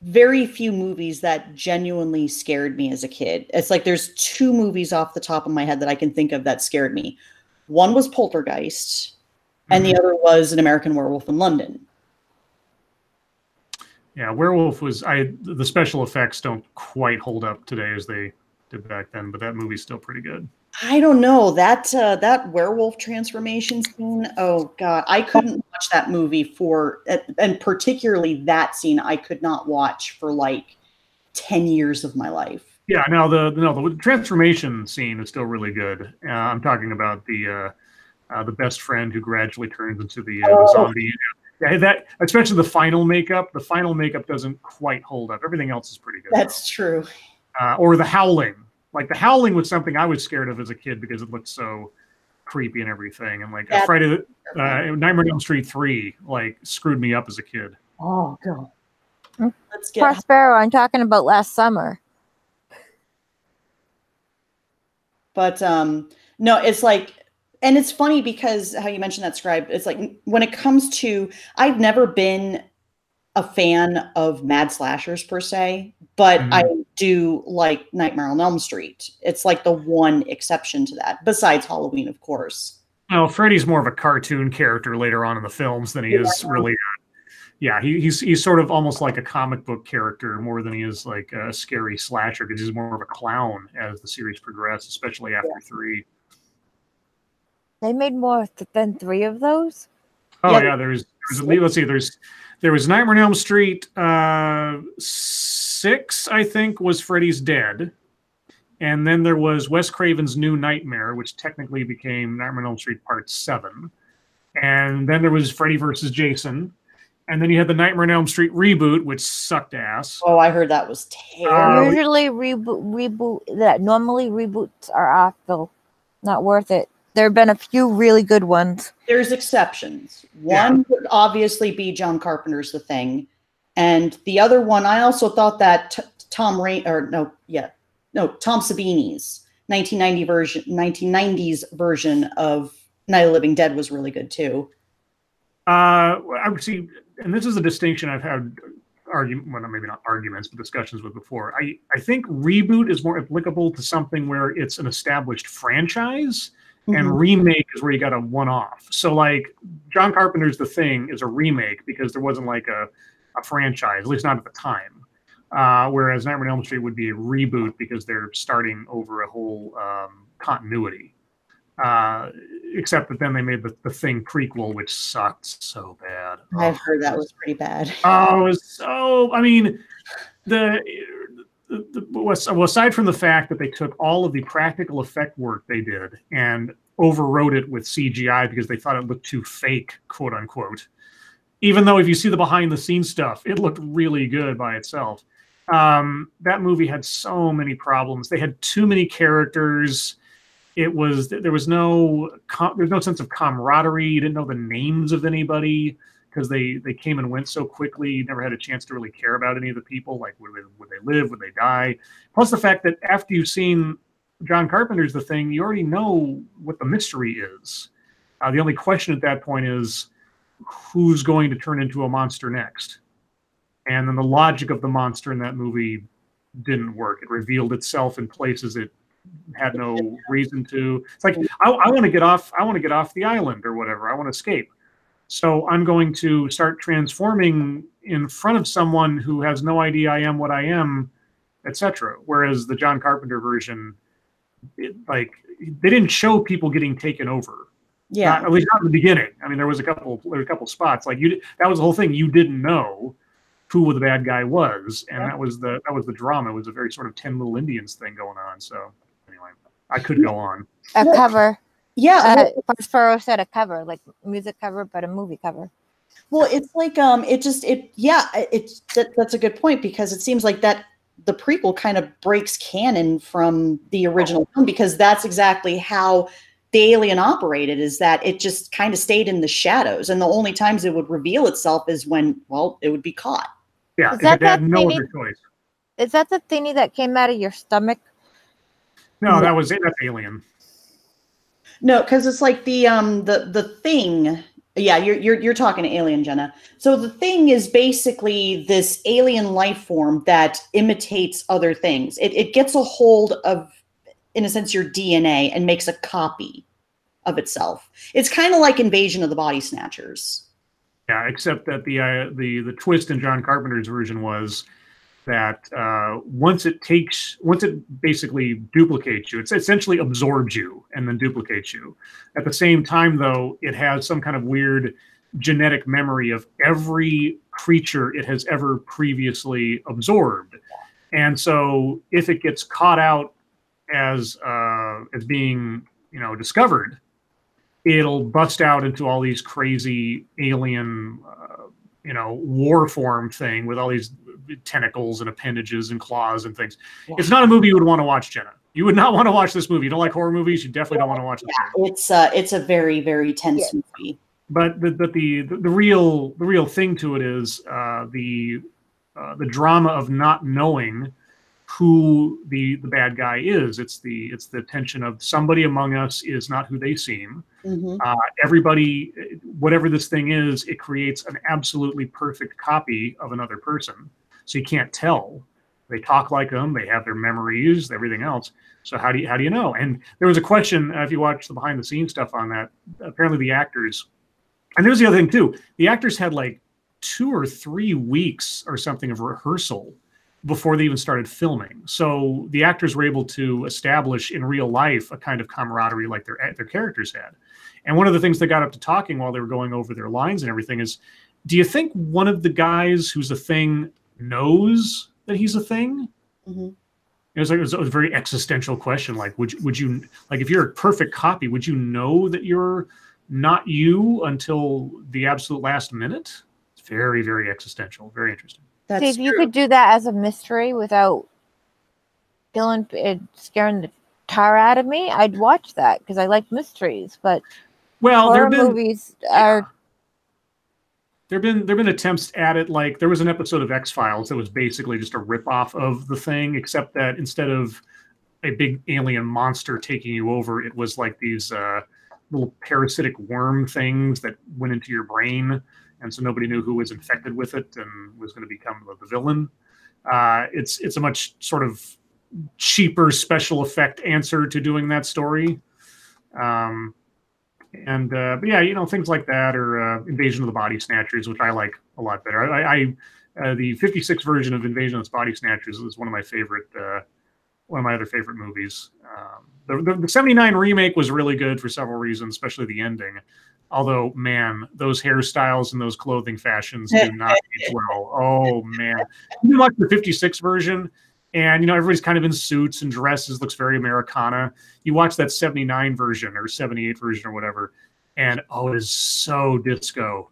very few movies that genuinely scared me as a kid. It's like there's 2 movies off the top of my head that I can think of that scared me. One was Poltergeist, and the other was An American Werewolf in London. Yeah, Werewolf the special effects don't quite hold up today as they did back then, but that movie's still pretty good. I don't know, that werewolf transformation scene. Oh God, I couldn't watch that movie and particularly that scene, I could not watch for like 10 years of my life. Yeah, now the transformation scene is still really good. I'm talking about the best friend who gradually turns into the zombie. Yeah, that, especially the final makeup. The final makeup doesn't quite hold up. Everything else is pretty good. That's true. Or The Howling. Like The Howling was something I was scared of as a kid because it looked so creepy and everything. And like Nightmare on Elm Street 3 like screwed me up as a kid. Oh God. Let's get Prospero. I'm talking about last summer. But no, it's like, and it's funny because how you mentioned that, Scribe, it's like when it comes to, I've never been a fan of mad slashers per se, but I do like Nightmare on Elm Street. It's like the one exception to that, besides Halloween, of course. Well, Freddy's more of a cartoon character later on in the films than he is really. Yeah, he's sort of almost like a comic book character more than he is like a scary slasher, because he's more of a clown as the series progressed, especially after 3. They made more than 3 of those. Oh yeah, there's let's see, there was Nightmare on Elm Street 6, I think, was Freddy's Dead. And then there was Wes Craven's New Nightmare, which technically became Nightmare on Elm Street Part 7. And then there was Freddy versus Jason. And then you had the Nightmare on Elm Street reboot, which sucked ass. Oh, I heard that was terrible. Usually normally reboots are awful. Not worth it. There have been a few really good ones. There's exceptions. One would obviously be John Carpenter's The Thing. And the other one, I also thought that Tom Savini's 1990s version of Night of the Living Dead was really good too. I would see, and this is a distinction I've had maybe not arguments, but discussions with before. I think reboot is more applicable to something where it's an established franchise, and remake is where you got a one-off. So like John Carpenter's The Thing is a remake because there wasn't like a franchise, at least not at the time. Whereas Nightmare on Elm Street would be a reboot because they're starting over a whole continuity. Except that then they made the Thing prequel, which sucked so bad. I've heard that was pretty bad. Oh, it was so. I mean, aside from the fact that they took all of the practical effect work they did and overrode it with CGI because they thought it looked too fake, quote unquote. Even though if you see the behind the scenes stuff, it looked really good by itself. That movie had so many problems. They had too many characters. There's no sense of camaraderie. You didn't know the names of anybody because they came and went so quickly. You never had a chance to really care about any of the people. Like, would they live? Would they die? Plus the fact that after you've seen John Carpenter's The Thing, you already know what the mystery is. The only question at that point is who's going to turn into a monster next. And then the logic of the monster in that movie didn't work. It revealed itself in places it had no reason to. It's like, I want to get off the island or whatever. I want to escape. So I'm going to start transforming in front of someone who has no idea I am what I am, etc. Whereas the John Carpenter version, they didn't show people getting taken over. Yeah, at least not in the beginning. I mean, there were a couple spots like that was the whole thing. You didn't know who the bad guy was, and that was the drama. It was a very sort of 10 Little Indians thing going on. So anyway, I could go on. A cover. Yeah. Prospero said a cover, like music cover, but a movie cover. Well, it's like that's a good point, because it seems like that the prequel kind of breaks canon from the original film, because that's exactly how the alien operated, is that it just kind of stayed in the shadows, and the only times it would reveal itself is when, it would be caught. Yeah, it had no other choice. Is that the thingy that came out of your stomach? No, that's Alien. No, because it's like the Thing. Yeah, you're talking to Alien, Jenna. So the Thing is basically this alien life form that imitates other things. It gets a hold of, in a sense, your DNA and makes a copy of itself. It's kind of like Invasion of the Body Snatchers. Yeah, except that the twist in John Carpenter's version was that once it basically duplicates you, it essentially absorbs you and then duplicates you. At the same time, though, it has some kind of weird genetic memory of every creature it has ever previously absorbed. And so if it gets caught out as being, discovered, it'll bust out into all these crazy alien, war form thing with all these tentacles and appendages and claws and things. Yeah. It's not a movie you would want to watch, Jenna. You would not want to watch this movie. You don't like horror movies, you definitely don't want to watch this movie. It's a very, very tense movie. But the real thing to it is the drama of not knowing who the bad guy is. It's the tension of somebody among us is not who they seem. Mm-hmm. Everybody, whatever this thing is, it creates an absolutely perfect copy of another person. So you can't tell. They talk like them. They have their memories, everything else. So how do you know? And there was a question, if you watch the behind the scenes stuff on that, apparently the actors, and there's the other thing too, the actors had like 2 or 3 weeks or something of rehearsal before they even started filming. So the actors were able to establish in real life a kind of camaraderie like their characters had. And one of the things they got up to talking while they were going over their lines and everything is, do you think one of the guys who's a thing knows that he's a thing? Mm-hmm. It was a very existential question. Like, would you, like, if you're a perfect copy, would you know that you're not you until the absolute last minute? It's very, very existential. Very interesting. See, if you could do that as a mystery without scaring the tar out of me, I'd watch that because I like mysteries. But horror movies are. There've been attempts at it. Like there was an episode of X-Files that was basically just a ripoff of The Thing, except that instead of a big alien monster taking you over, it was like these little parasitic worm things that went into your brain, and so nobody knew who was infected with it and was going to become the villain. It's a much sort of cheaper special effect answer to doing that story. But yeah, things like that, or Invasion of the Body Snatchers, which I like a lot better. The 56 version of Invasion of the Body Snatchers is one of my other favorite movies. The 79 remake was really good for several reasons, especially the ending. Although, man, those hairstyles and those clothing fashions do not age well. Oh, man. You watch the 56 version, and, everybody's kind of in suits and dresses, looks very Americana. You watch that 79 version or 78 version or whatever, and, it is so disco.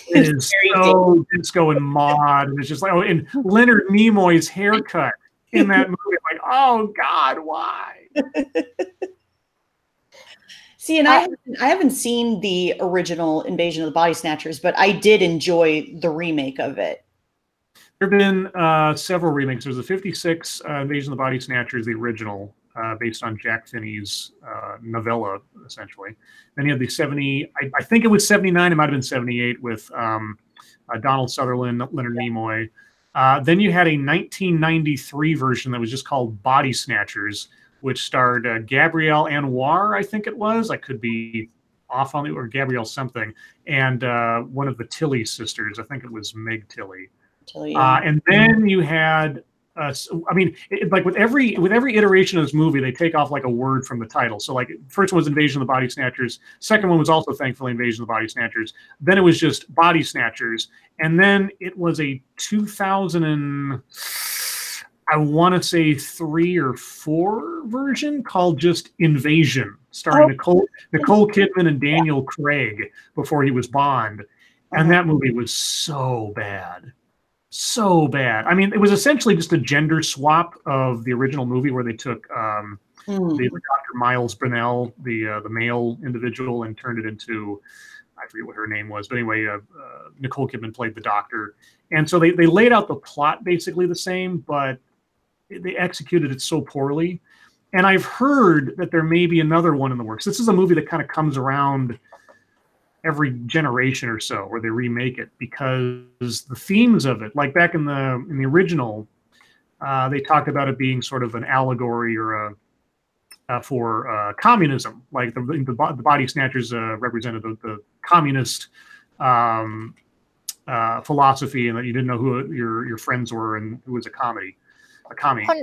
It is so disco and mod. And it's just like, and Leonard Nimoy's haircut in that movie. Like, oh, God, why? See, and I haven't seen the original Invasion of the Body Snatchers, but I did enjoy the remake of it. There have been several remakes. There's the 56 Invasion of the Body Snatchers, the original, based on Jack Finney's novella, essentially. Then you have the 70, I think it was 79, it might have been 78, with Donald Sutherland, Leonard Nimoy. Then you had a 1993 version that was just called Body Snatchers, which starred Gabrielle Anwar, I think it was. I could be off on it, or Gabrielle something, and one of the Tilly sisters. I think it was Meg Tilly. And then you had, like with every iteration of this movie, they take off like a word from the title. So like first one was Invasion of the Body Snatchers. Second one was also thankfully Invasion of the Body Snatchers. Then it was just Body Snatchers. And then it was a 2000 and I want to say 3 or 4 version called just Invasion, starring Nicole Kidman and Daniel Craig before he was Bond. And that movie was so bad. So bad. I mean, it was essentially just a gender swap of the original movie where they took the Dr. Miles Burnell, the male individual, and turned it into, I forget what her name was, but anyway, Nicole Kidman played the doctor. And so they laid out the plot basically the same, but they executed it so poorly. And I've heard that there may be another one in the works. This is a movie that kind of comes around every generation or so where they remake it, because the themes of it, like back in the original, they talked about it being sort of an allegory or for communism. Like the Body Snatchers represented the communist philosophy, and that you didn't know who your friends were, and it was a commie.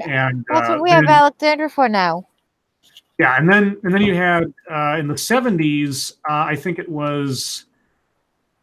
And that's what we have Alexander for now. Yeah, and then you had in the 70s, I think it was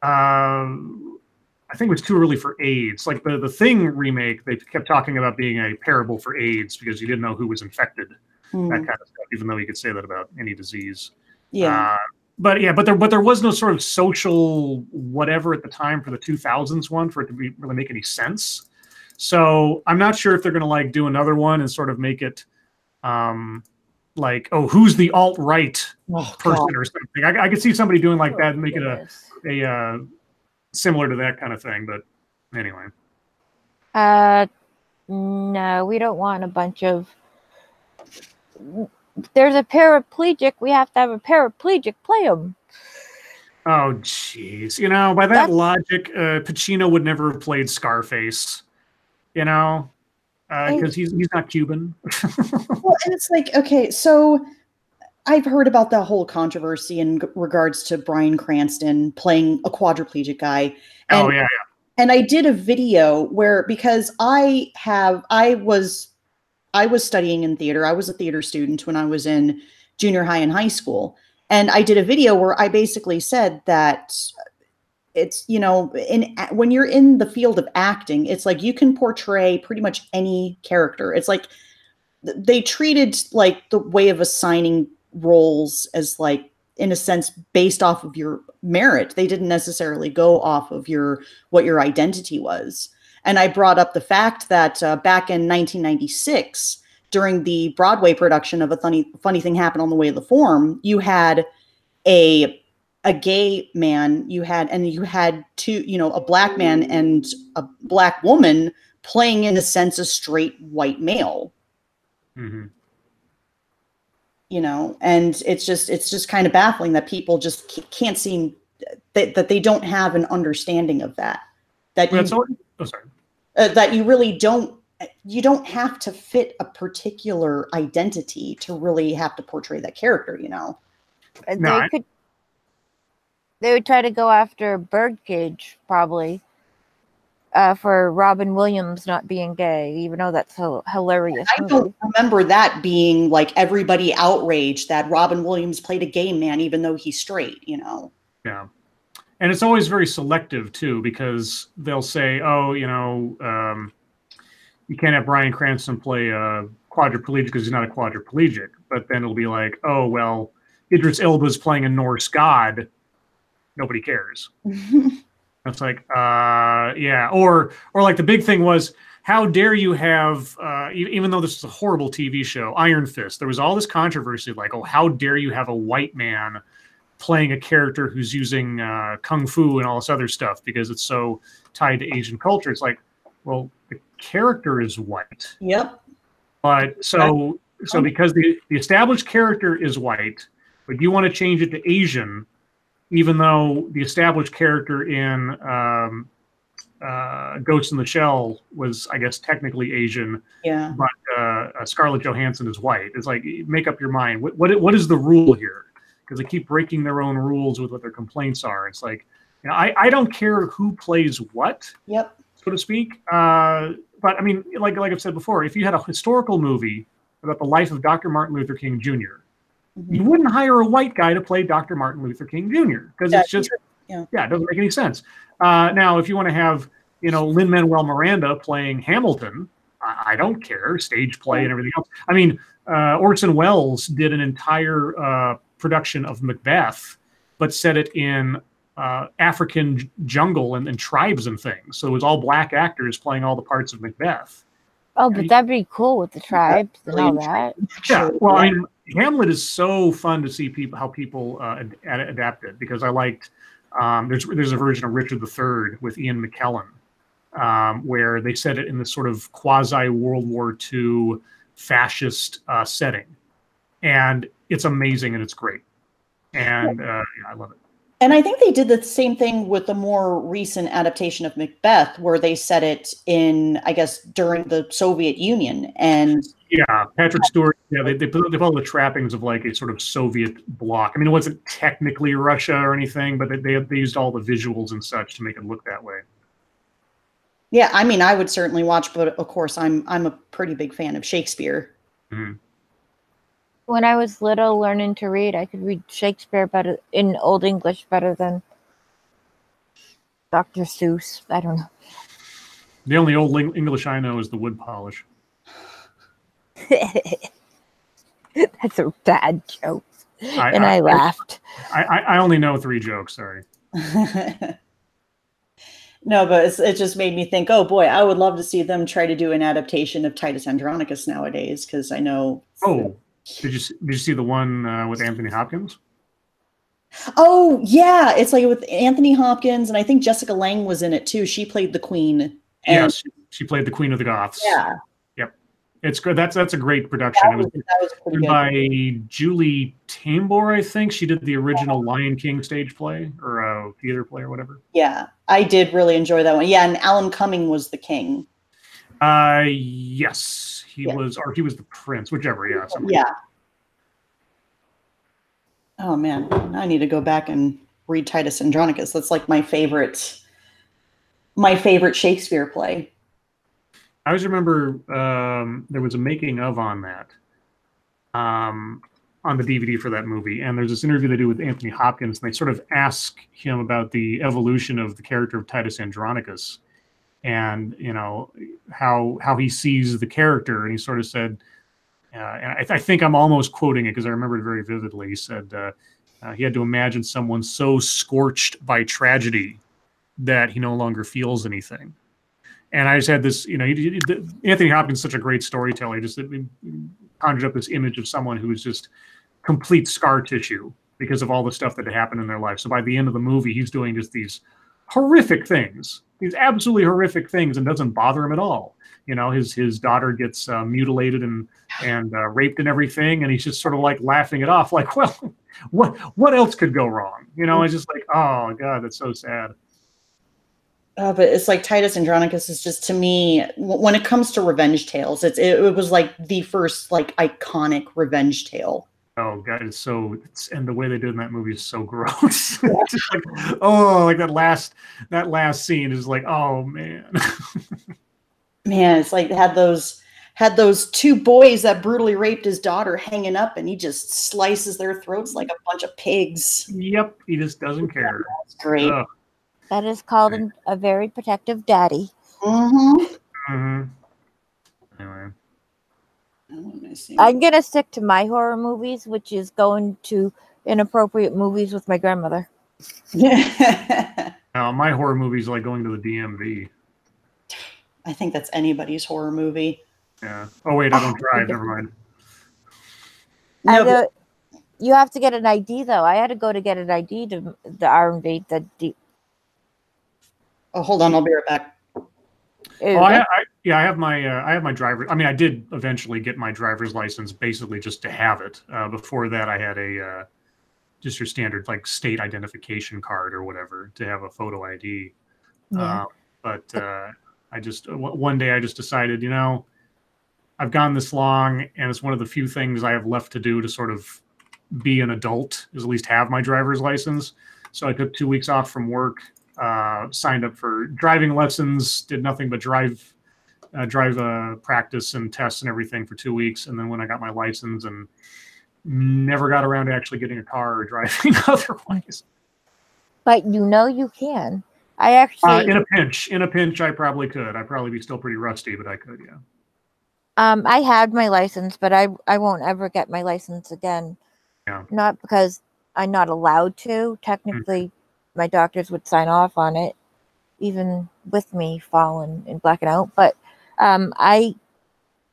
Too Early for AIDS. Like the Thing remake, they kept talking about being a parable for AIDS because you didn't know who was infected, that kind of stuff. Even though you could say that about any disease. Yeah. But there was no sort of social whatever at the time for the 2000s one for it to really make any sense. So I'm not sure if they're going to like do another one and sort of make it. Like, who's the alt-right person or something? I could see somebody doing like that and make it a similar to that kind of thing. But anyway, no, we don't want a bunch of. There's a paraplegic. We have to have a paraplegic play him. Oh, jeez. By that logic, Pacino would never have played Scarface. because he's not Cuban. Well, and it's like, okay, so I've heard about the whole controversy in regards to Bryan Cranston playing a quadriplegic guy. And, Oh yeah, and I did a video where, because I was studying in theater. I was a theater student when I was in junior high and high school. And I did a video where I basically said that it's, when you're in the field of acting, it's like you can portray pretty much any character. It's like they treated like the way of assigning roles as, like, in a sense, based off of your merit. They didn't necessarily go off of what your identity was. And I brought up the fact that back in 1996, during the Broadway production of A Funny Thing Happened on the Way of the Forum, you had a gay man, you had two, a black man and a black woman playing, in a sense, a straight white male. Mm-hmm. And it's just kind of baffling that people just can't seem that they don't have an understanding of that. That that you really don't. You don't have to fit a particular identity to really have to portray that character. They would try to go after Birdcage probably for Robin Williams not being gay, even though that's so hilarious. I don't remember that being like everybody outraged that Robin Williams played a gay man, even though he's straight. Yeah. And it's always very selective too, because they'll say, "Oh, you can't have Bryan Cranston play a quadriplegic because he's not a quadriplegic." But then it'll be like, "Oh, well, Idris Elba's playing a Norse god. Nobody cares." That's like, yeah. Or like the big thing was, how dare you have, even though this is a horrible TV show, Iron Fist, there was all this controversy like, oh, how dare you have a white man playing a character who's using kung fu and all this other stuff because it's so tied to Asian culture. It's like, well, the character is white. Yep. But so because the established character is white, but you want to change it to Asian, even though the established character in Ghost in the Shell was, I guess, technically Asian, yeah, but Scarlett Johansson is white. It's like, make up your mind. What is the rule here? Because they keep breaking their own rules with what their complaints are. It's like, I don't care who plays what, yep, so to speak. But I mean, like I've said before, if you had a historical movie about the life of Dr. Martin Luther King Jr., you wouldn't hire a white guy to play Dr. Martin Luther King Jr. because it's just, it doesn't make any sense. Now, if you want to have, Lin-Manuel Miranda playing Hamilton, I don't care, stage play and everything else. I mean, Orson Welles did an entire production of Macbeth, but set it in African jungle and tribes and things. So it was all black actors playing all the parts of Macbeth. Oh, but that'd be cool with the tribes and all that. Yeah, well, I mean, Hamlet is so fun to see how people adapt it, because I liked there's a version of Richard III with Ian McKellen where they set it in this sort of quasi World War II fascist setting, and it's amazing and it's great, and I love it. And I think they did the same thing with the more recent adaptation of Macbeth, where they set it in, I guess, during the Soviet Union. And yeah, Patrick Stewart, they put all the trappings of like a sort of Soviet bloc. I mean, it wasn't technically Russia or anything, but they used all the visuals and such to make it look that way. Yeah, I mean, I would certainly watch, but of course, I'm a pretty big fan of Shakespeare. Mm-hmm. When I was little, learning to read, I could read Shakespeare better in Old English better than Dr. Seuss. I don't know. The only Old English I know is the wood polish. That's a bad joke. I laughed. I only know 3 jokes, sorry. No, but it just made me think, oh boy, I would love to see them try to do an adaptation of Titus Andronicus nowadays, because I know... Oh, did you see the one with Anthony Hopkins? Oh, yeah, it's like with Anthony Hopkins, and I think Jessica Lange was in it too. She played the Queen. Yes, she played the Queen of the Goths. Yeah. Yep. It's good. That's a great production. That was pretty good. By Julie Taymor, I think. She did the original Lion King stage play or theater play or whatever. Yeah, I did really enjoy that one. Yeah, and Alan Cumming was the king. Yes, he Yeah. was, or he was the prince, whichever. Yeah, something. Yeah. Oh man, I need to go back and read Titus Andronicus. That's like my favorite Shakespeare play. I always remember there was a making of on that, on the DVD for that movie, and there's this interview they do with Anthony Hopkins, and they sort of ask him about the evolution of the character of Titus Andronicus, and how he sees the character, and he sort of said, and I think I'm almost quoting it because I remember it very vividly. He said he had to imagine someone so scorched by tragedy that he no longer feels anything. And I just had this, Anthony Hopkins is such a great storyteller. He just conjured up this image of someone who was just complete scar tissue because of all the stuff that had happened in their life. So by the end of the movie, he's doing just these horrific things, these absolutely horrific things, and doesn't bother him at all. His daughter gets mutilated and raped and everything, and he's just sort of like laughing it off, like, well, what else could go wrong? It's just like, oh god, that's so sad. But it's like Titus Andronicus is just, to me, when it comes to revenge tales, it was like the first like iconic revenge tale. Oh god, and the way they did in that movie is so gross. Just like, oh, like that last scene is like, oh man. Man, it's like had those two boys that brutally raped his daughter hanging up, and he just slices their throats like a bunch of pigs. Yep, he just doesn't care. That's great. Ugh. That is called a very protective daddy. Mm-hmm. Mm-hmm. Anyway. I'm going to stick to my horror movies, which is going to inappropriate movies with my grandmother. Now, my horror movies like going to the DMV. I think that's anybody's horror movie. Yeah. Oh, wait, I don't drive. Never mind. No, you have to get an ID, though. I had to go to get an ID to the RMV. Oh, hold on. I'll be right back. I have my driver. I mean, I did eventually get my driver's license basically just to have it. Before that, I had a just your standard like state identification card or whatever to have a photo ID. Yeah. But I just one day I just decided, I've gone this long, and it's one of the few things I have left to do to sort of be an adult, is at least have my driver's license. So I took 2 weeks off from work. Signed up for driving lessons, did nothing but drive practice and tests and everything for 2 weeks. And then when I got my license, and never got around to actually getting a car or driving otherwise. But you can. I actually in a pinch, I probably could. I'd probably be still pretty rusty, but I could, yeah. I had my license, but I won't ever get my license again. Yeah. Not because I'm not allowed to. Technically, my doctors would sign off on it, even with me falling and blacking out. But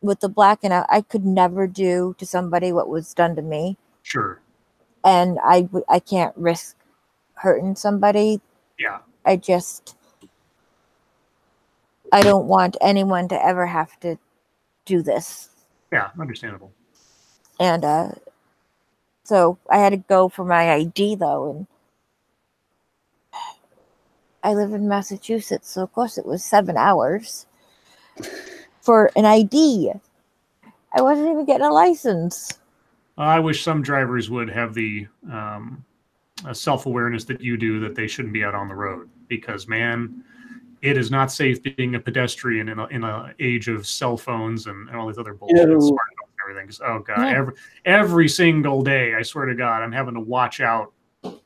with the blacking out, I could never do to somebody what was done to me. Sure. And I can't risk hurting somebody. Yeah. I don't want anyone to ever have to do this. Yeah, understandable. And so I had to go for my ID, though, and I live in Massachusetts, so of course it was 7 hours for an ID. I wasn't even getting a license. I wish some drivers would have the self-awareness that you do, that they shouldn't be out on the road, because, man, it is not safe being a pedestrian in a age of cell phones and all these other bullshit, smartphones and everything. Oh god, yeah. every single day, I swear to God, I'm having to watch out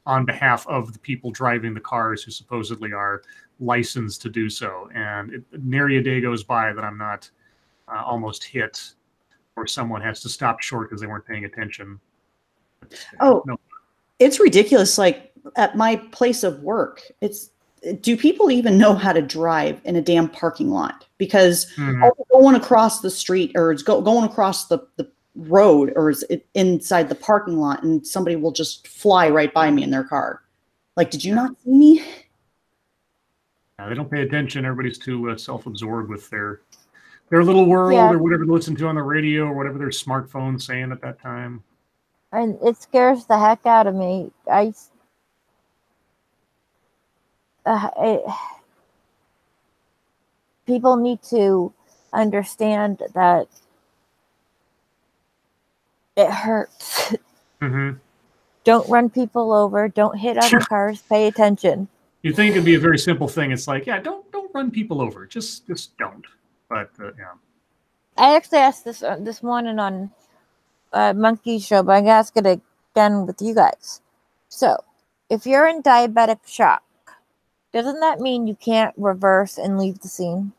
on behalf of the people driving the cars who supposedly are licensed to do so. And nary a day goes by that I'm not almost hit, or someone has to stop short because they weren't paying attention. It's ridiculous. Like at my place of work, do people even know how to drive in a damn parking lot? Because going across the street, or it's going across the road, or is it inside the parking lot, and somebody will just fly right by me in their car. Like, did you not see me? They don't pay attention. Everybody's too self-absorbed with their little world, or whatever they listen to on the radio, or whatever their smartphone's saying at that time. And it scares the heck out of me. People need to understand that it hurts. Mm-hmm. Don't run people over. Don't hit other cars. Pay attention. You think it'd be a very simple thing. It's like, yeah, don't run people over. Just don't. But yeah. I actually asked this morning on Monkey's show, but I'm gonna ask it again with you guys. So, if you're in diabetic shock, doesn't that mean you can't reverse and leave the scene?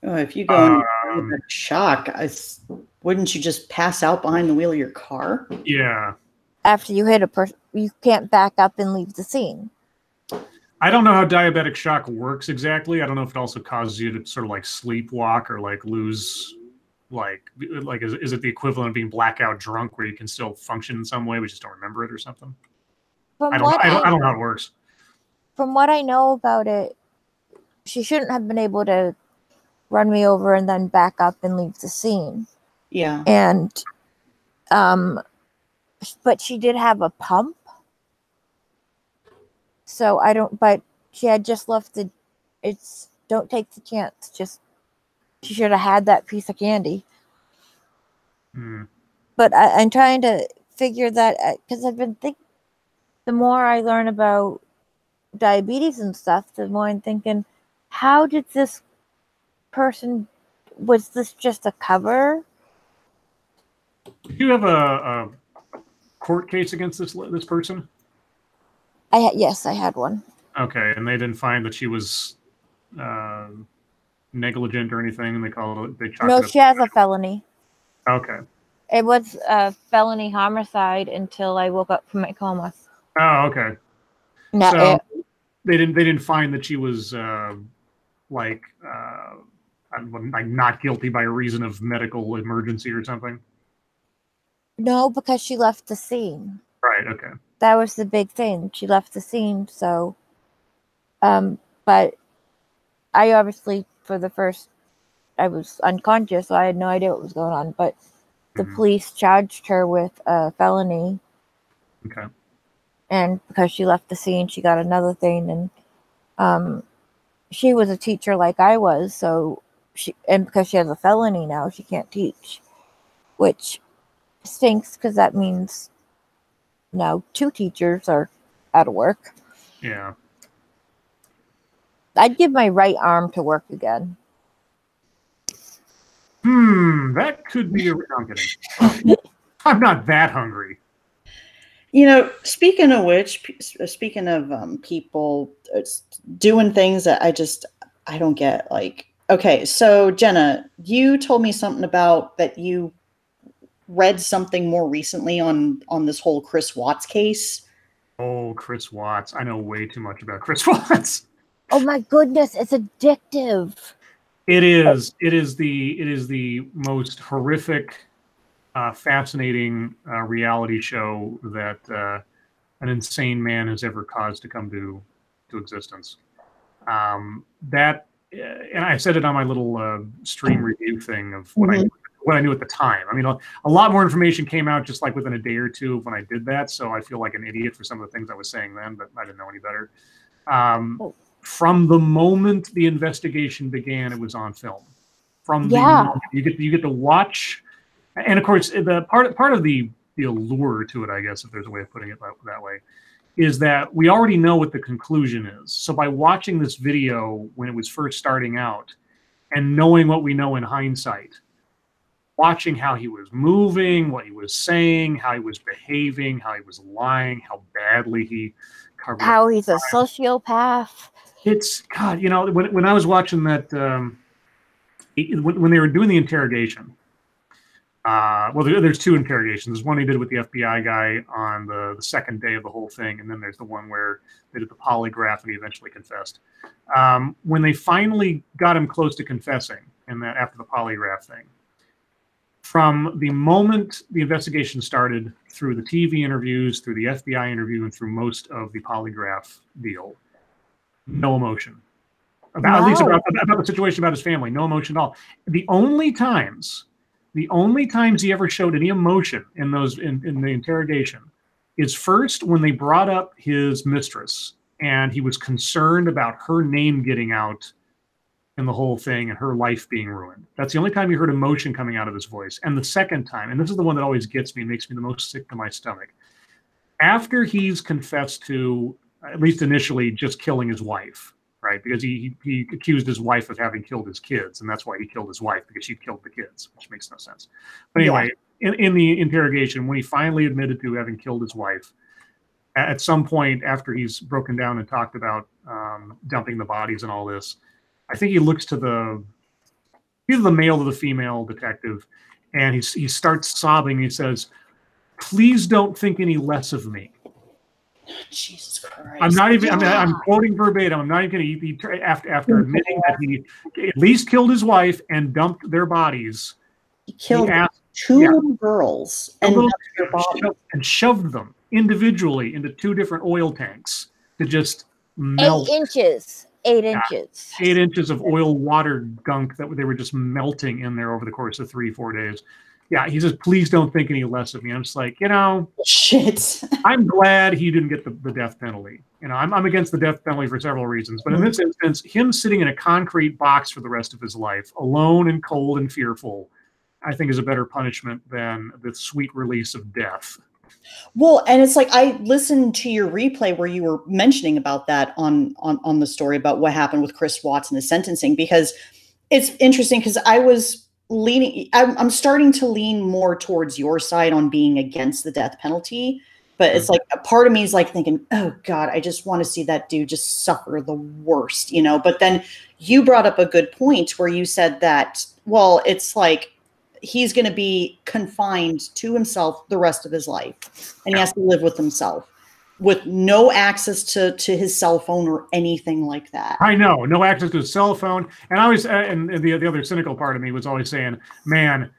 Oh, if you go into diabetic shock, wouldn't you just pass out behind the wheel of your car? Yeah. After you hit a person, you can't back up and leave the scene. I don't know how diabetic shock works exactly. I don't know if it also causes you to sort of like sleepwalk or like lose, like is it the equivalent of being blackout drunk where you can still function in some way but just don't remember it or something? I don't know how it works. From what I know about it, she shouldn't have been able to run me over and then back up and leave the scene. Yeah. And but she did have a pump. So but she had just left don't take the chance. She should have had that piece of candy. Mm. But I'm trying to figure that, because I've been thinking, the more I learn about diabetes and stuff, the more I'm thinking, how did this person, was this just a cover? Did you have a court case against this person? Yes, I had one. Okay, and they didn't find that she was negligent or anything, and they called it. No, she has a felony. Okay. It was a felony homicide until I woke up from my coma. Oh, okay. No, so they didn't find that she was like not guilty by reason of medical emergency or something. No, because she left the scene. Right. Okay. That was the big thing. She left the scene, so. But I obviously, I was unconscious, so I had no idea what was going on. But the police charged her with a felony. Okay. And because she left the scene, she got another thing. And she was a teacher like I was, so because she has a felony now, she can't teach, which stinks because that means now 2 teachers are out of work. Yeah. I'd give my right arm to work again. That could be I'm kidding. I'm not that hungry. You know, speaking of which, speaking of people doing things that I don't get. Like, okay, so Jenna, you told me something about that you read something more recently on this whole Chris Watts case. Oh, Chris Watts! I know way too much about Chris Watts. Oh my goodness, it's addictive. It is. It is the most horrific, fascinating reality show that an insane man has ever caused to come to existence. And I said it on my little stream review thing of what I knew at the time. I mean, a lot more information came out just like within a day or two of when I did that. So I feel like an idiot for some of the things I was saying then, but I didn't know any better. From the moment the investigation began, it was on film. You get to watch, and of course, the part of the allure to it, I guess, if there's a way of putting it that way, is that we already know what the conclusion is. So by watching this video when it was first starting out, and knowing what we know in hindsight, watching how he was moving, what he was saying, how he was behaving, how he was lying, how badly he covered. How he's a sociopath. It's God, when I was watching that, when they were doing the interrogation, there's 2 interrogations. There's one he did with the FBI guy on the second day of the whole thing, and then there's the one where they did the polygraph and he eventually confessed. When they finally got him close to confessing, and that after the polygraph thing, from the moment the investigation started, through the TV interviews, through the FBI interview, and through most of the polygraph deal, no emotion. At least about the situation, about his family, no emotion at all. The only times he ever showed any emotion in the interrogation is first when they brought up his mistress and he was concerned about her name getting out in the whole thing and her life being ruined. That's the only time you heard emotion coming out of his voice. And the second time, and this is the one that always gets me, makes me the most sick to my stomach, after he's confessed to, at least initially, just killing his wife, right? Because he accused his wife of having killed his kids, and that's why he killed his wife, because she killed the kids, which makes no sense. But anyway, in the interrogation, when he finally admitted to having killed his wife, at some point after he's broken down and talked about dumping the bodies and all this, I think he looks to either the male or the female detective, and he starts sobbing. He says, "Please don't think any less of me." Jesus Christ! I'm not even. I'm quoting verbatim. I'm not even going to. After admitting that he at least killed his wife and dumped their bodies, he killed two little girls and shoved them individually into 2 different oil tanks to just melt. 8 inches. 8 inches. 8 inches of oil water gunk that they were just melting in there over the course of 3-4 days. Yeah, he says, "Please don't think any less of me." I'm just like, shit. I'm glad he didn't get the death penalty. I'm against the death penalty for several reasons. But in this instance, him sitting in a concrete box for the rest of his life, alone and cold and fearful, I think is a better punishment than the sweet release of death. Well, and it's like I listened to your replay where you were mentioning about that on the story about what happened with Chris Watts and his sentencing, because it's interesting because I'm starting to lean more towards your side on being against the death penalty. But it's like a part of me is like thinking, oh God, I just want to see that dude just suffer the worst, But then you brought up a good point where you said that, well, it's like he's going to be confined to himself the rest of his life, and he has to live with himself with no access to his cell phone or anything like that. I know, no access to his cell phone. And I always, and the other cynical part of me was always saying, man,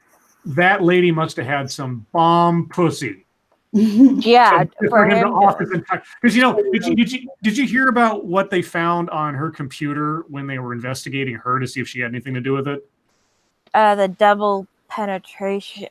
that lady must have had some bomb pussy. Yeah, for him to offer the time. Because did you hear about what they found on her computer when they were investigating her to see if she had anything to do with it? The double penetration.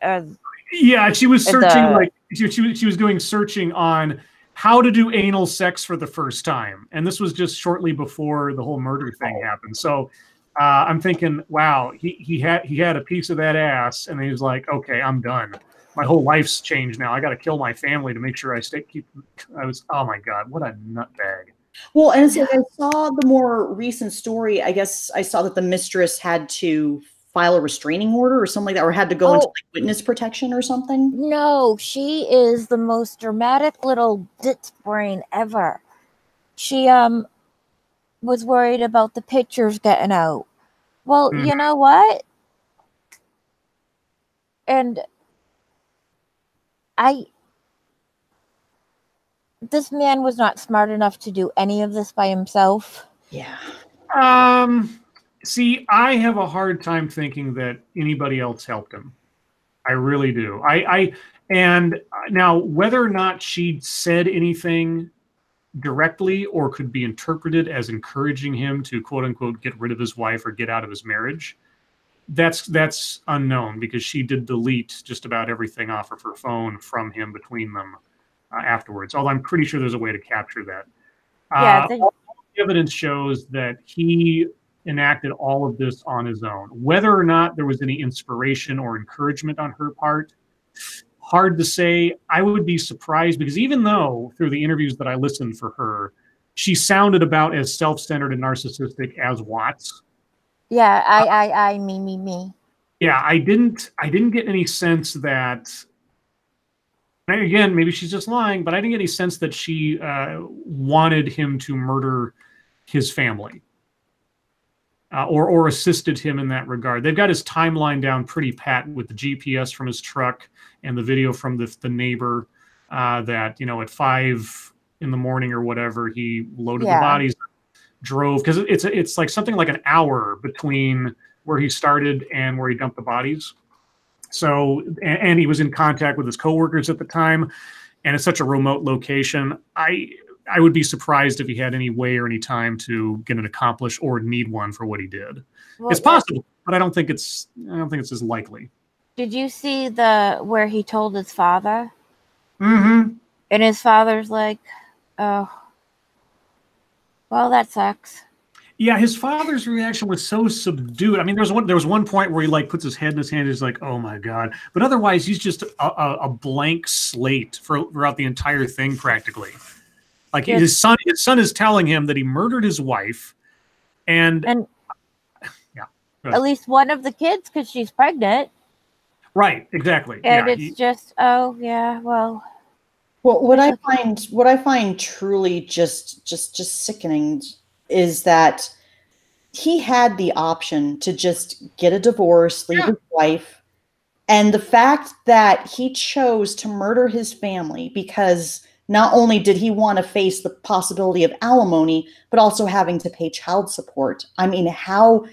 Yeah, she was searching she was doing searching on how to do anal sex for the first time, and this was just shortly before the whole murder thing happened. So I'm thinking, wow, he had a piece of that ass, and he was like, okay, I'm done. My whole life's changed now. I got to kill my family to make sure oh my God, what a nutbag. Well, and it's like I saw the more recent story. I guess I saw that the mistress had to file a restraining order or something like that, or had to go into witness protection or something. No, she is the most dramatic little ditz brain ever. She was worried about the pictures getting out. Well, you know what? And this man was not smart enough to do any of this by himself. Yeah. See, I have a hard time thinking that anybody else helped him. I really do. And now whether or not she said anything directly or could be interpreted as encouraging him to quote unquote get rid of his wife or get out of his marriage, that's unknown, because she did delete just about everything off of her phone from him between them afterwards. Although I'm pretty sure there's a way to capture that. All the evidence shows that he enacted all of this on his own. Whether or not there was any inspiration or encouragement on her part, hard to say. I would be surprised, because even though through the interviews that I listened for her, she sounded about as self-centered and narcissistic as Watts. Yeah, I, me. Yeah, I didn't get any sense that, and again, maybe she's just lying, but I didn't get any sense that she wanted him to murder his family. Or assisted him in that regard. They've got his timeline down pretty pat with the GPS from his truck and the video from the neighbor that, at 5 in the morning or whatever, he loaded the bodies, drove, because it's like something like an hour between where he started and where he dumped the bodies. So, and he was in contact with his coworkers at the time, and it's such a remote location. I would be surprised if he had any way or any time to get it accomplished or need one for what he did. Well, it's possible, but I don't think it's as likely. Did you see where he told his father? Mm-hmm. And his father's like, oh, well, that sucks. Yeah, his father's reaction was so subdued. I mean, there was one point where he like puts his head in his hand and is like, "Oh my god!" But otherwise, he's just a blank slate throughout the entire thing, practically. Like his son is telling him that he murdered his wife, and yeah, at least one of the kids, because she's pregnant. Right, exactly. And it's just, oh yeah, well. Well, what I find truly just sickening is that he had the option to just get a divorce, leave his wife, and the fact that he chose to murder his family because not only did he want to face the possibility of alimony, but also having to pay child support. I mean, how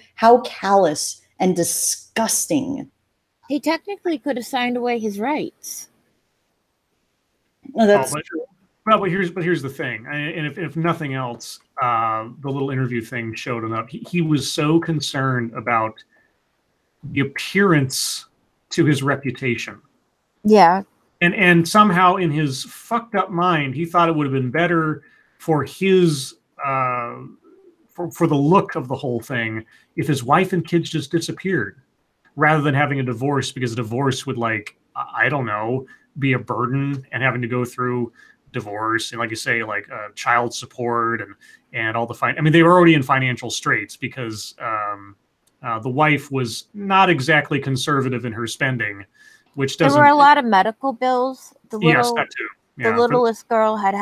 callous and disgusting. He technically could have signed away his rights. No, that's true. Well, but here's the thing, and if nothing else, the little interview thing showed enough. He was so concerned about the appearance to his reputation. Yeah. And somehow in his fucked up mind, he thought it would have been better for his for the look of the whole thing if his wife and kids just disappeared, rather than having a divorce, because a divorce would, like, I don't know, be a burden, and having to go through divorce and, like you say, like child support and all the I mean, they were already in financial straits because the wife was not exactly conservative in her spending, which doesn't. There were a lot of medical bills. Yes, that too. Yeah, the littlest girl had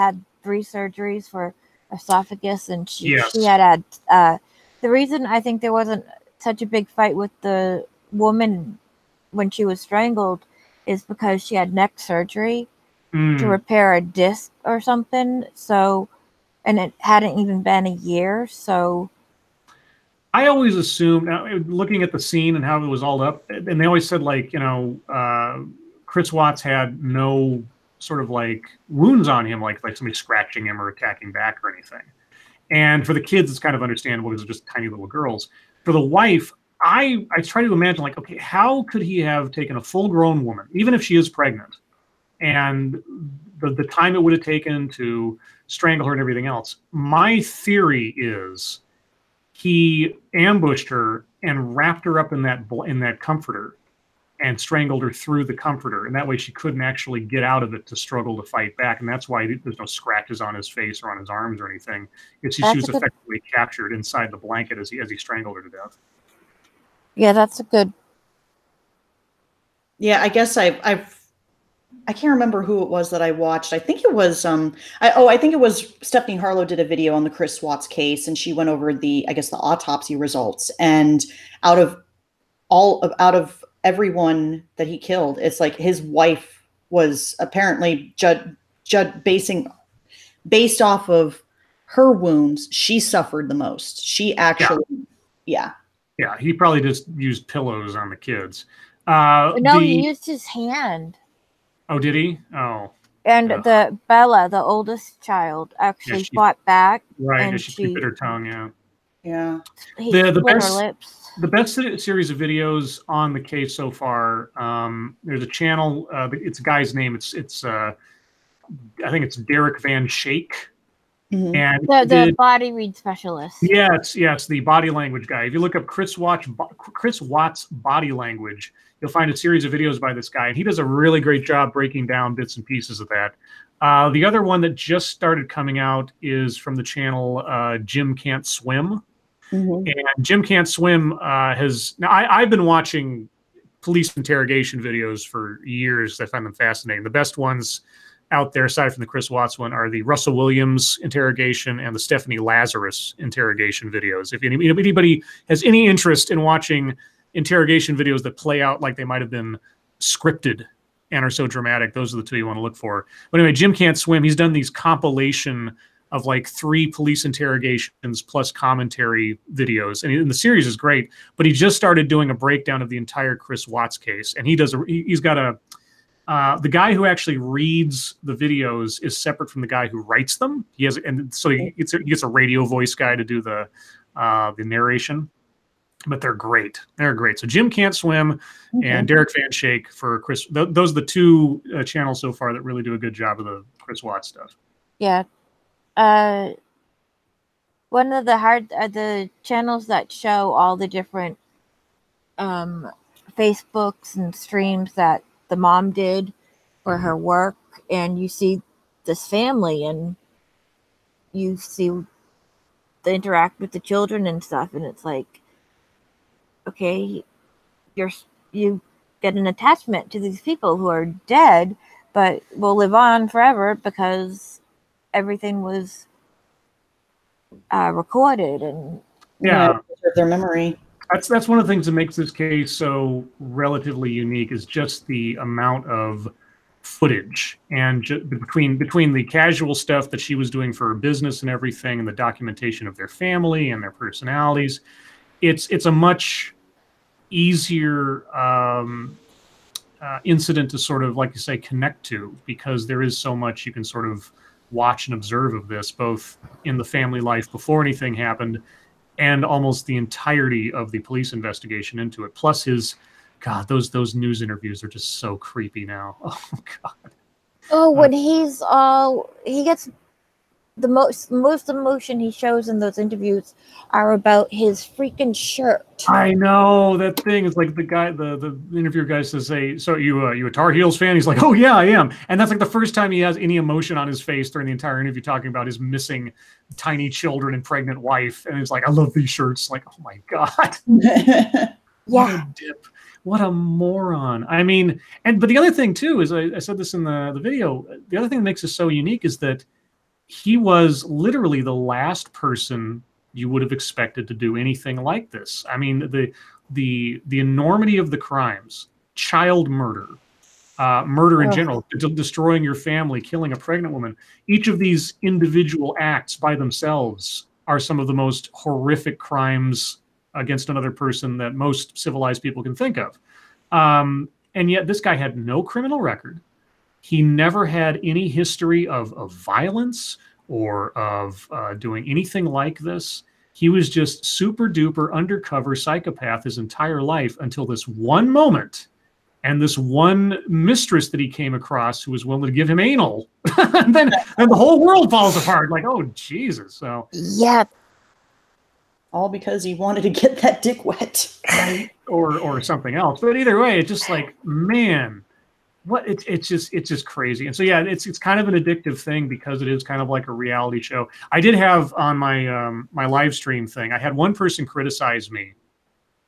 3 surgeries for esophagus, and she had the reason I think there wasn't such a big fight with the woman when she was strangled is because she had neck surgery to repair a disc or something. So, and it hadn't even been a year. So I always assumed, looking at the scene and how it was all up, and they always said, like, you know, Chris Watts had no sort of like wounds on him, like somebody scratching him or attacking back or anything. And for the kids, it's kind of understandable because they're just tiny little girls. For the wife, I try to imagine, like, okay, how could he have taken a full-grown woman, even if she is pregnant, and the time it would have taken to strangle her and everything else? My theory is he ambushed her and wrapped her up in that comforter and strangled her through the comforter, and that way she couldn't actually get out of it to struggle to fight back, and that's why there's no scratches on his face or on his arms or anything. She was effectively captured inside the blanket as he strangled her to death. Yeah, that's a good. Yeah, I guess I can't remember who it was that I watched. I think it was I think it was Stephanie Harlow did a video on the Chris Watts case, and she went over the autopsy results, and out of everyone that he killed, it's like his wife was apparently based off of her wounds, she suffered the most. She actually, yeah, he probably just used pillows on the kids. No, he used his hand. Oh, did he? Oh. And the Bella, the oldest child, actually fought back. Right, and she bit her tongue. Yeah. Yeah. The best series of videos on the case so far. There's a channel. It's a guy's name. It's I think it's Derek Van Shake. Mm-hmm. And the body read specialist. Yes, the body language guy. If you look up Chris Watts body language, you'll find a series of videos by this guy, and he does a really great job breaking down bits and pieces of that. The other one that just started coming out is from the channel Jim Can't Swim. Mm-hmm. And Jim Can't Swim I've been watching police interrogation videos for years. I find them fascinating. The best ones out there, aside from the Chris Watts one, are the Russell Williams interrogation and the Stephanie Lazarus interrogation videos. If anybody has any interest in watching interrogation videos that play out like they might have been scripted and are so dramatic, those are the two you want to look for. But anyway, Jim Can't Swim, he's done these compilation of like 3 police interrogations plus commentary videos, and the series is great. But he just started doing a breakdown of the entire Chris Watts case, and he's got the guy who actually reads the videos is separate from the guy who writes them. He gets a radio voice guy to do the narration. But they're great. So Jim Can't Swim and Derek Van Shake for Chris. Those are the 2 channels so far that really do a good job of the Chris Watts stuff. Yeah. one of the channels that show all the different Facebooks and streams that the mom did for her work, and you see this family and you see the interact with the children and stuff, and it's like, okay, you get an attachment to these people who are dead but will live on forever because everything was recorded and preserve their memory. That's one of the things that makes this case so relatively unique, is just the amount of footage, and between the casual stuff that she was doing for her business and everything, and the documentation of their family and their personalities. It's a much easier incident to sort of, like you say, connect to, because there is so much you can sort of watch and observe of this, both in the family life before anything happened and almost the entirety of the police investigation into it. Plus God, those news interviews are just so creepy now. Oh God. Oh, when he gets the most emotion he shows in those interviews are about his freaking shirt. I know, that thing is like the guy, the interviewer guy says, "Hey, so you a Tar Heels fan?" He's like, "Oh yeah, I am." And that's like the first time he has any emotion on his face during the entire interview, talking about his missing tiny children and pregnant wife. And he's like, "I love these shirts." Like, oh my God. Yeah. What a dip. What a moron. I mean, but the other thing too is, I said this in the video, the other thing that makes this so unique is that he was literally the last person you would have expected to do anything like this. I mean, the enormity of the crimes, child murder, murder in general, destroying your family, killing a pregnant woman. Each of these individual acts by themselves are some of the most horrific crimes against another person that most civilized people can think of. And yet this guy had no criminal record. He never had any history of violence or of doing anything like this. He was just super duper undercover psychopath his entire life, until this one moment and this one mistress that he came across who was willing to give him anal. and then the whole world falls apart. Like, oh, Jesus. So yeah. All because he wanted to get that dick wet. or something else. But either way, it's just like, man, it's just crazy. And so yeah, it's kind of an addictive thing, because it is kind of like a reality show. I did have on my my live stream thing, I had one person criticize me.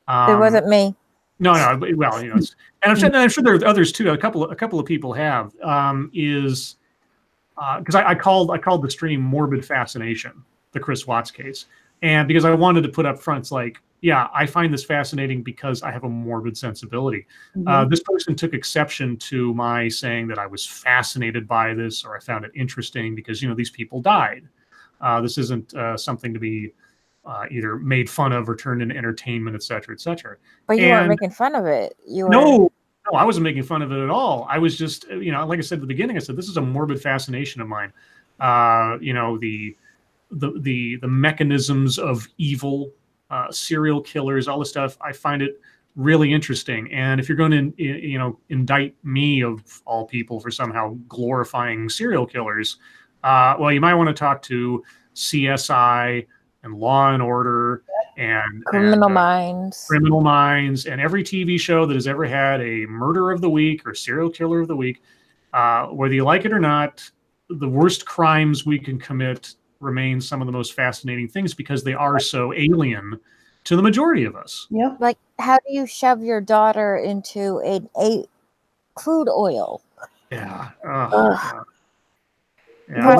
It wasn't me. No, well, you know, and I'm sure there are others too. A couple of people have. Is because I called the stream "Morbid Fascination," the Chris Watts case, and because I wanted to put up front, it's like, yeah, I find this fascinating because I have a morbid sensibility. This person took exception to my saying that I was fascinated by this, or I found it interesting because, you know, these people died. This isn't something to be either made fun of or turned into entertainment, et cetera, et cetera. But you weren't making fun of it. No, I wasn't making fun of it at all. I was just, you know, like I said at the beginning, I said, this is a morbid fascination of mine. You know, the mechanisms of evil, serial killers, all this stuff. I find it really interesting. And if you're going to, you know, indict me of all people for somehow glorifying serial killers, well, you might want to talk to CSI and Law and Order and Criminal Minds, and every TV show that has ever had a murder of the week or serial killer of the week. Whether you like it or not, the worst crimes we can commit remain some of the most fascinating things, because they are so alien to the majority of us. Yeah. Like, how do you shove your daughter into a crude oil? Yeah. Well,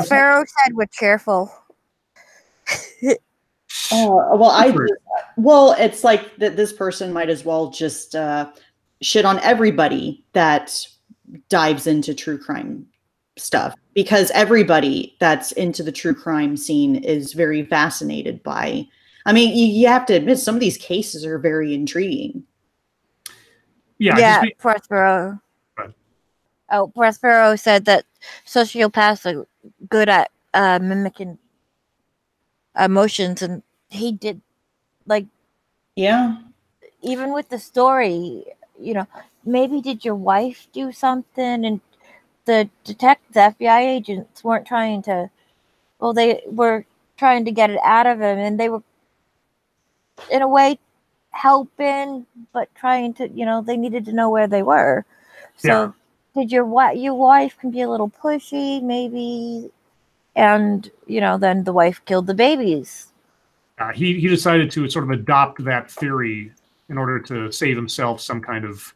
Pharaoh said we're careful. Well, it's like that. This person might as well just shit on everybody that dives into true crime stuff, because everybody that's into the true crime scene is very fascinated by. I mean, you have to admit, some of these cases are very intriguing. Yeah, Prospero. Prospero said that sociopaths are good at mimicking emotions, and he did, like, even with the story, you know, maybe did your wife do something, and the FBI agents weren't trying to, well, they were trying to get it out of him, and they were in a way helping, but trying to, they needed to know where they were. So did your wife can be a little pushy, maybe, and then the wife killed the babies. He decided to sort of adopt that theory in order to save himself some kind of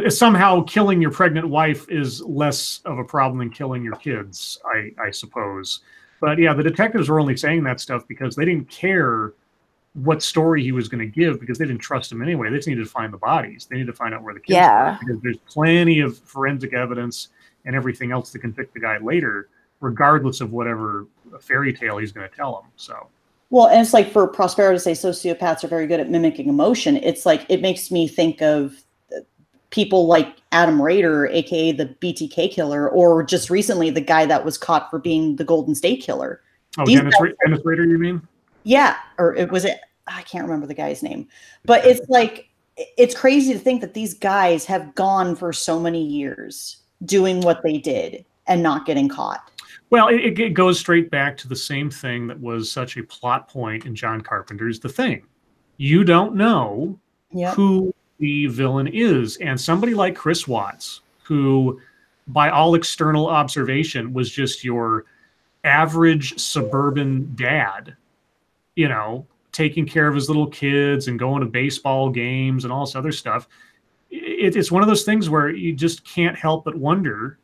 somehow killing your pregnant wife is less of a problem than killing your kids, I suppose. But yeah, the detectives were only saying that stuff because they didn't care what story he was going to give, because they didn't trust him anyway. They just needed to find the bodies. They needed to find out where the kids were, because there's plenty of forensic evidence and everything else to convict the guy later, regardless of whatever fairy tale he's going to tell him. So. Well, and it's like for Prospero to say sociopaths are very good at mimicking emotion. It's like, it makes me think of people like Adam Rader, aka the BTK killer, or just recently the guy that was caught for being the Golden State Killer. Oh, Dennis Rader, you mean? Yeah, or I can't remember the guy's name. But it's like, it's crazy to think that these guys have gone for so many years doing what they did and not getting caught. Well, it goes straight back to the same thing that was such a plot point in John Carpenter's The Thing. You don't know who the villain is. And somebody like Chris Watts, who by all external observation was just your average suburban dad, taking care of his little kids and going to baseball games and all this other stuff. It's one of those things where you just can't help but wonder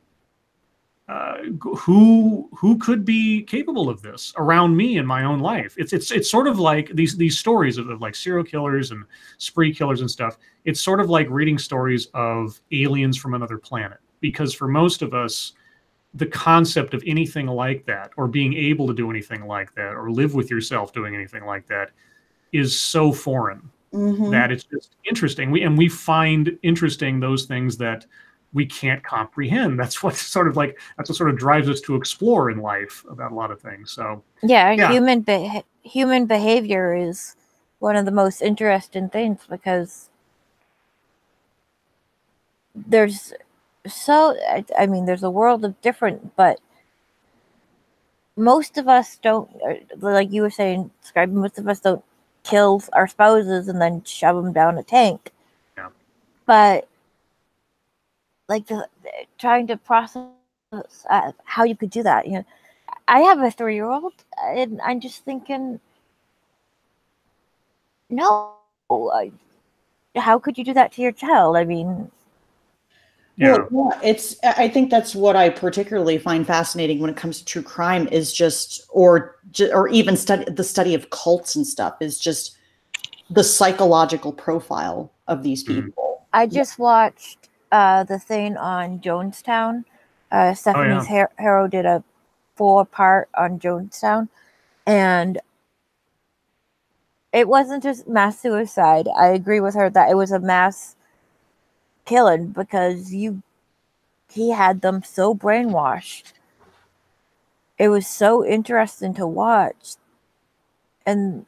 who could be capable of this around me in my own life. It's sort of like these stories of like serial killers and spree killers and stuff. It's sort of like reading stories of aliens from another planet, because for most of us, the concept of anything like that, or being able to do anything like that, or live with yourself doing anything like that, is so foreign that it's just interesting. We find interesting those things that we can't comprehend. That's what sort of drives us to explore in life about a lot of things. So human behavior is one of the most interesting things, because there's a world of different, but most of us don't, like you were saying, Scribe, most of us don't kill our spouses and then shove them down a tank. Yeah. But like trying to process how you could do that. I have a 3-year-old, and I'm just thinking, no, how could you do that to your child? I mean, I think that's what I particularly find fascinating when it comes to true crime, is or even the study of cults and stuff, is just the psychological profile of these people. I just watched the thing on Jonestown. Stephanie's Harrow did a 4-part on Jonestown, and it wasn't just mass suicide. I agree with her that it was a mass killing, because he had them so brainwashed. It was so interesting to watch, and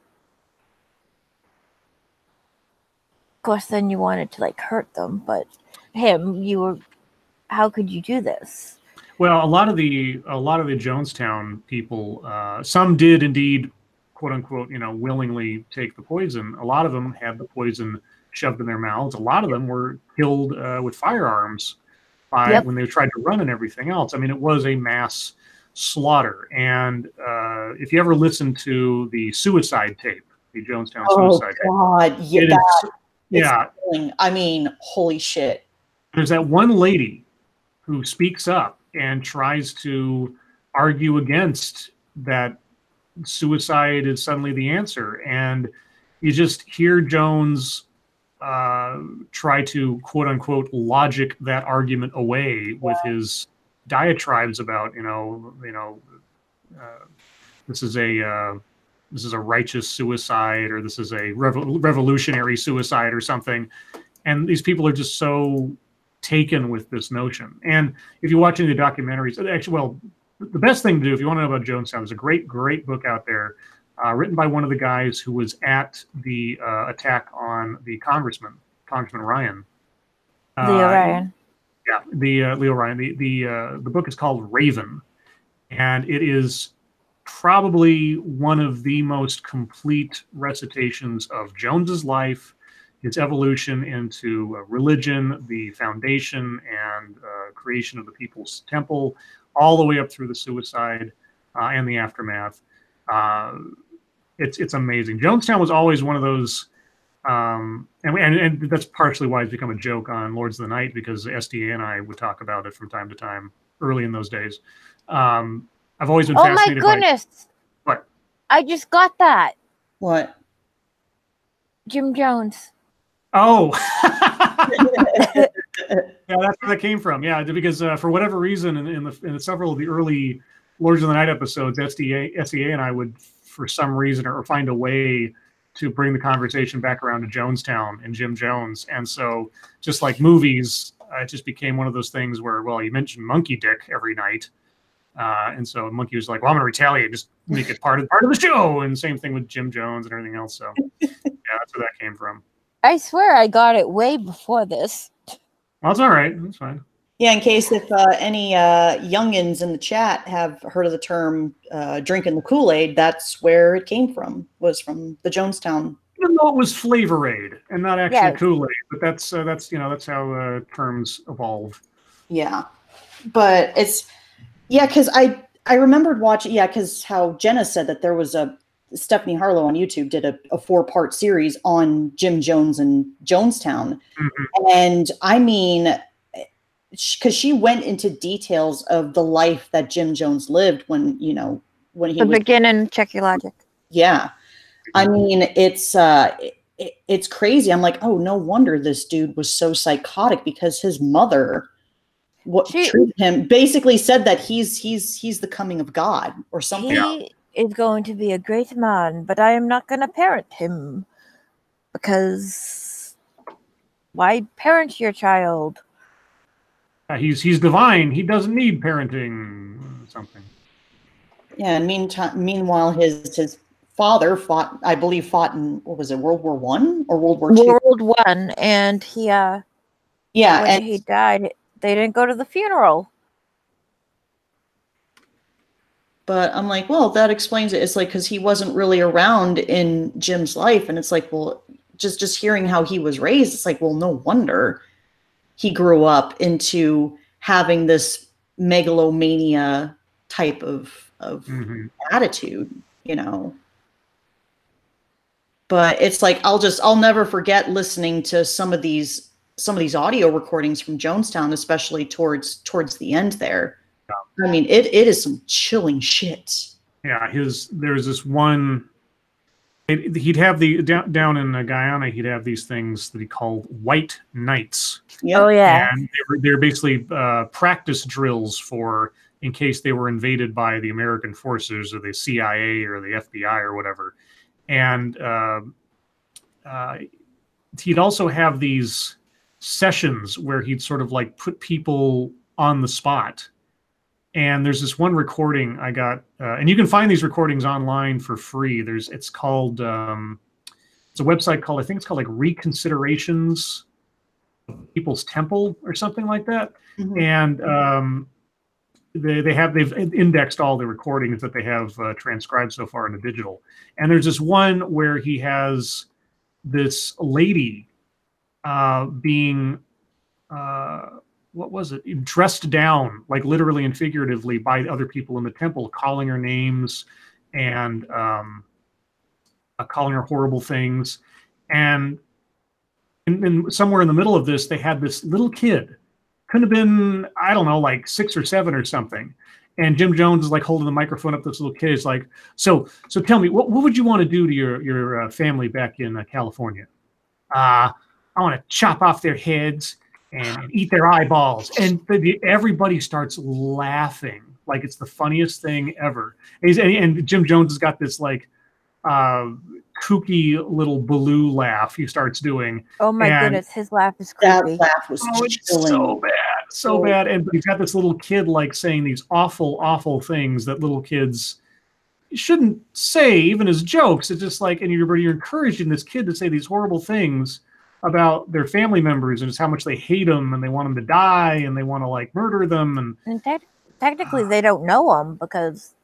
of course then you wanted to like hurt them, but how could you do this? Well, a lot of the Jonestown people, some did indeed, quote unquote, willingly take the poison. A lot of them had the poison shoved in their mouths. A lot of them were killed with firearms when they tried to run and everything else. I mean, it was a mass slaughter. And if you ever listen to the suicide tape, the Jonestown suicide tape, I mean, holy shit. There's that one lady who speaks up and tries to argue against that suicide is suddenly the answer. And you just hear Jones try to, quote unquote, logic that argument away with his diatribes about, this is a righteous suicide, or this is a revolutionary suicide or something. And these people are just so taken with this notion. And if you watch any of the documentaries, actually, the best thing to do if you want to know about Jonestown, there's a great book out there written by one of the guys who was at the attack on the Congressman Ryan. Leo Ryan. Yeah, Leo Ryan. The book is called Raven, and it is probably one of the most complete recitations of Jones's life, its evolution into religion, the foundation and creation of the People's Temple, all the way up through the suicide and the aftermath. It's amazing. Jonestown was always one of those, and that's partially why it's become a joke on Lords of the Night, because SDA and I would talk about it from time to time early in those days. I've always been fascinated by... Oh my goodness! What? I just got that. What? Jim Jones. Oh! Yeah, that's where that came from. Yeah, because for whatever reason, in several of the early Lords of the Night episodes, SDA and I would, for some reason, or find a way to bring the conversation back around to Jonestown and Jim Jones. And so, just like movies, it just became one of those things where, well, you mentioned Monkey Dick every night. And so Monkey was like, well, I'm going to retaliate, just make it part of the show. And same thing with Jim Jones and everything else. So, yeah, that's where that came from. I swear I got it way before this. Well, that's all right. That's fine. Yeah, in case if any youngins in the chat have heard of the term drinking the Kool-Aid, that's where it came from, was from the Jonestown. Even though it was Flavor Aid and not actually Yeah. Kool-Aid, but that's how terms evolve. Yeah, but it's, yeah, because I remembered watching, yeah, because how Jenna said that there was Stephanie Harlow on YouTube did a 4-part series on Jim Jones and Jonestown. Mm-hmm. And I mean, because she went into details of the life that Jim Jones lived when he was beginning. Check your logic. Yeah, I mean, it's crazy. I'm like, oh, no wonder this dude was so psychotic, because his mother treated him, basically said that he's the coming of God or something. He is going to be a great man, but I am not going to parent him, because why parent your child? He's divine. He doesn't need parenting. Something. Yeah, and meanwhile, his father fought in, what was it, World War I or World War II? World I, and he when he died, they didn't go to the funeral. But I'm like, well, that explains it. It's like, because he wasn't really around in Jim's life, and it's like, well, just hearing how he was raised, it's like, well, no wonder he grew up into having this megalomania type of mm-hmm. attitude, But it's like, I'll never forget listening to some of these audio recordings from Jonestown, especially towards the end there. Yeah. I mean, it is some chilling shit. Yeah, there's this one. He'd have down in Guyana. He'd have these things that he called white nights. Yep. Oh yeah, and they're basically practice drills for in case they were invaded by the American forces or the CIA or the FBI or whatever. And he'd also have these sessions where he'd sort of like put people on the spot. And there's this one recording I got, and you can find these recordings online for free. It's a website called, I think it's called like Reconsiderations People's Temple or something like that. Mm-hmm. And they've indexed all the recordings that they have transcribed so far into digital. And there's this one where he has this lady being what was it? Dressed down, like literally and figuratively, by other people in the temple, calling her names and calling her horrible things. And somewhere in the middle of this, they had this little kid. Couldn't have been, I don't know, like 6 or 7 or something. And Jim Jones is like holding the microphone up to this little kid. He's like, so tell me, what would you want to do to your family back in California? I want to chop off their heads and eat their eyeballs. And everybody starts laughing like it's the funniest thing ever. And Jim Jones has got this like kooky little Baloo laugh he starts doing. Oh my goodness, his laugh is creepy. That laugh was so bad. And he's got this little kid like saying these awful, awful things that little kids shouldn't say, even as jokes. It's just like, and you're encouraging this kid to say these horrible things about their family members and just how much they hate them and they want them to die and they want to like murder them. And technically they don't know them because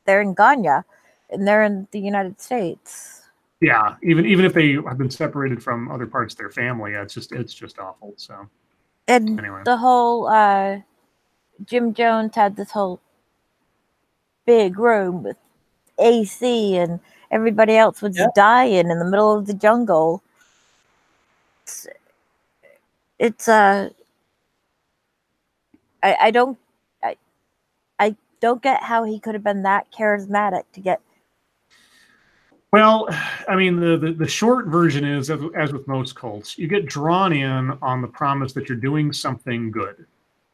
they're in Ghana, and they're in the United States. Yeah, even if they have been separated from other parts of their family, it's just awful. So And anyway, the whole Jim Jones had this whole big room with AC, and everybody else was dying in the middle of the jungle. It's I don't get how he could have been that charismatic to get. Well, I mean, the short version is, as with most cults, you get drawn in on the promise that you're doing something good.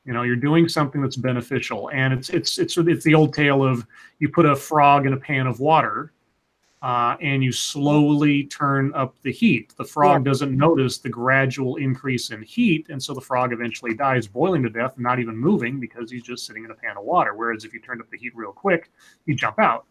You know, you're doing something that's beneficial, and it's the old tale of you put a frog in a pan of water, and you slowly turn up the heat. The frog doesn't notice the gradual increase in heat, and so the frog eventually dies boiling to death, not even moving because he's just sitting in a pan of water. Whereas if you turned up the heat real quick, he'd jump out.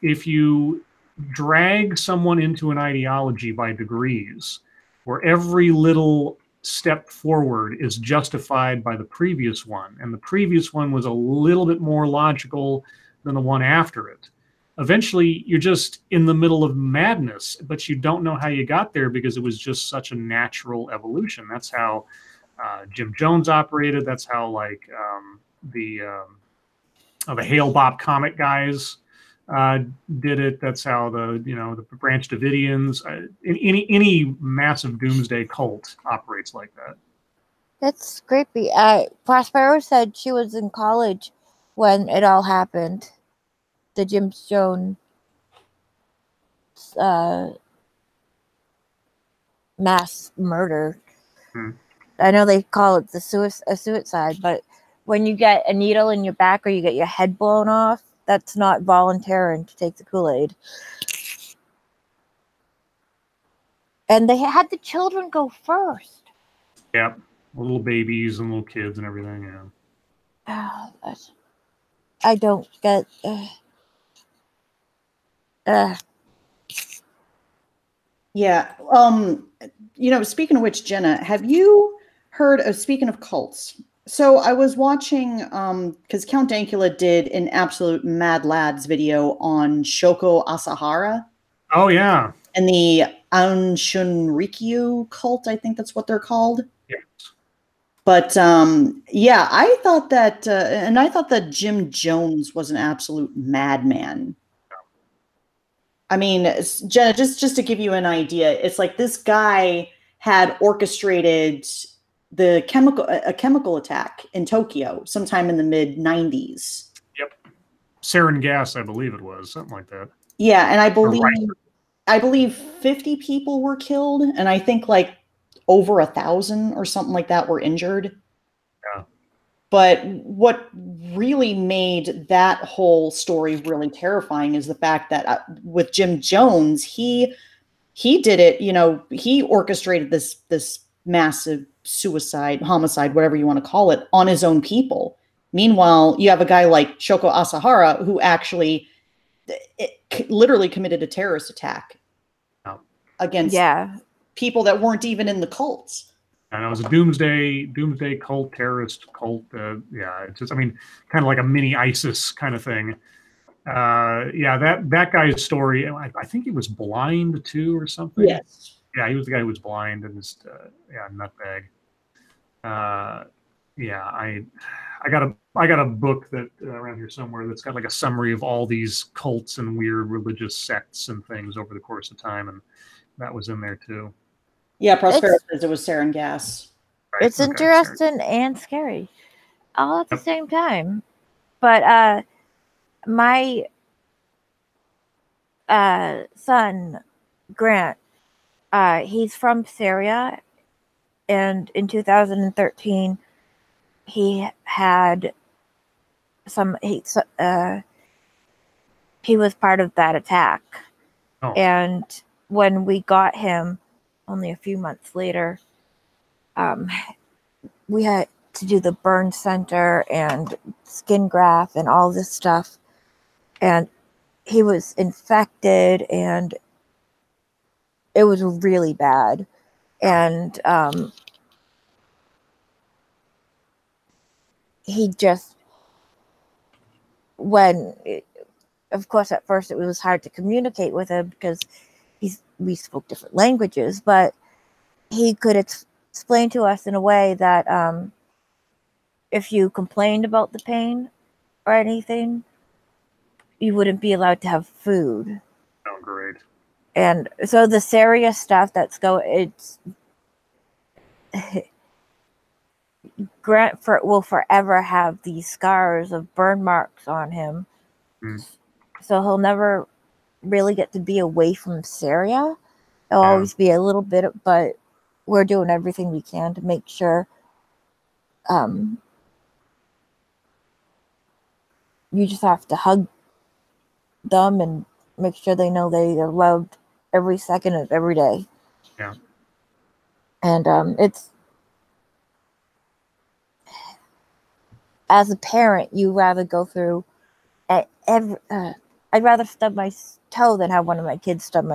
If you drag someone into an ideology by degrees, where every little step forward is justified by the previous one, and the previous one was a little bit more logical than the one after it, eventually you're just in the middle of madness, but you don't know how you got there because it was just such a natural evolution. That's how Jim Jones operated. That's how the Hale Bopp comic guys did it. That's how the Branch Davidians, any massive doomsday cult operates like that. That's creepy. Prospero said she was in college when it all happened. The Jim Jones mass murder. I know they call it a suicide, but when you get a needle in your back or you get your head blown off, that's not volunteering to take the Kool-Aid. And they had the children go first. Yep, little babies and little kids and everything. Yeah. I don't get. Yeah. Speaking of which, Jenna, have you heard of, speaking of cults? So I was watching, because Count Dankula did an absolute Mad Lads video on Shoko Asahara. Oh, yeah. And the Anshunrikyo cult, I think that's what they're called. Yes. But I thought that Jim Jones was an absolute madman. I mean, Jenna, just to give you an idea, it's like this guy had orchestrated a chemical attack in Tokyo sometime in the mid-90s. Yep. Sarin gas, I believe it was, something like that. Yeah, and I believe 50 people were killed, and I think like over 1,000 or something like that were injured. Yeah. But what really made that whole story really terrifying is the fact that with Jim Jones, he did it. He orchestrated this massive homicide, whatever you want to call it, on his own people. Meanwhile, you have a guy like Shoko Asahara who actually literally committed a terrorist attack against people that weren't even in the cults. And it was a doomsday cult, terrorist cult. It's just, kind of like a mini ISIS kind of thing. That guy's story. I think he was blind too, or something. Yes. Yeah, he was the guy who was blind and just nutbag. I got a book that around here somewhere that's got like a summary of all these cults and weird religious sects and things over the course of time, and that was in there too. Yeah, Prospero says it was sarin gas. Right. It's interesting and scary all at the same time. But my son, Grant, he's from Syria, and in 2013, he had he was part of that attack. Oh. And when we got him, only a few months later, we had to do the burn center and skin graft and all this stuff. And he was infected, and it was really bad. And he just, of course, at first it was hard to communicate with him because we spoke different languages, but he could explain to us in a way that if you complained about the pain or anything, you wouldn't be allowed to have food. Oh, great. And so the serious stuff Grant will forever have these scars of burn marks on him. So he'll never really get to be away from Syria. It'll always be a little bit, but we're doing everything we can to make sure you just have to hug them and make sure they know they are loved every second of every day. Yeah. And it's, as a parent, you rather go through I'd rather stub my toe than have one of my kids stub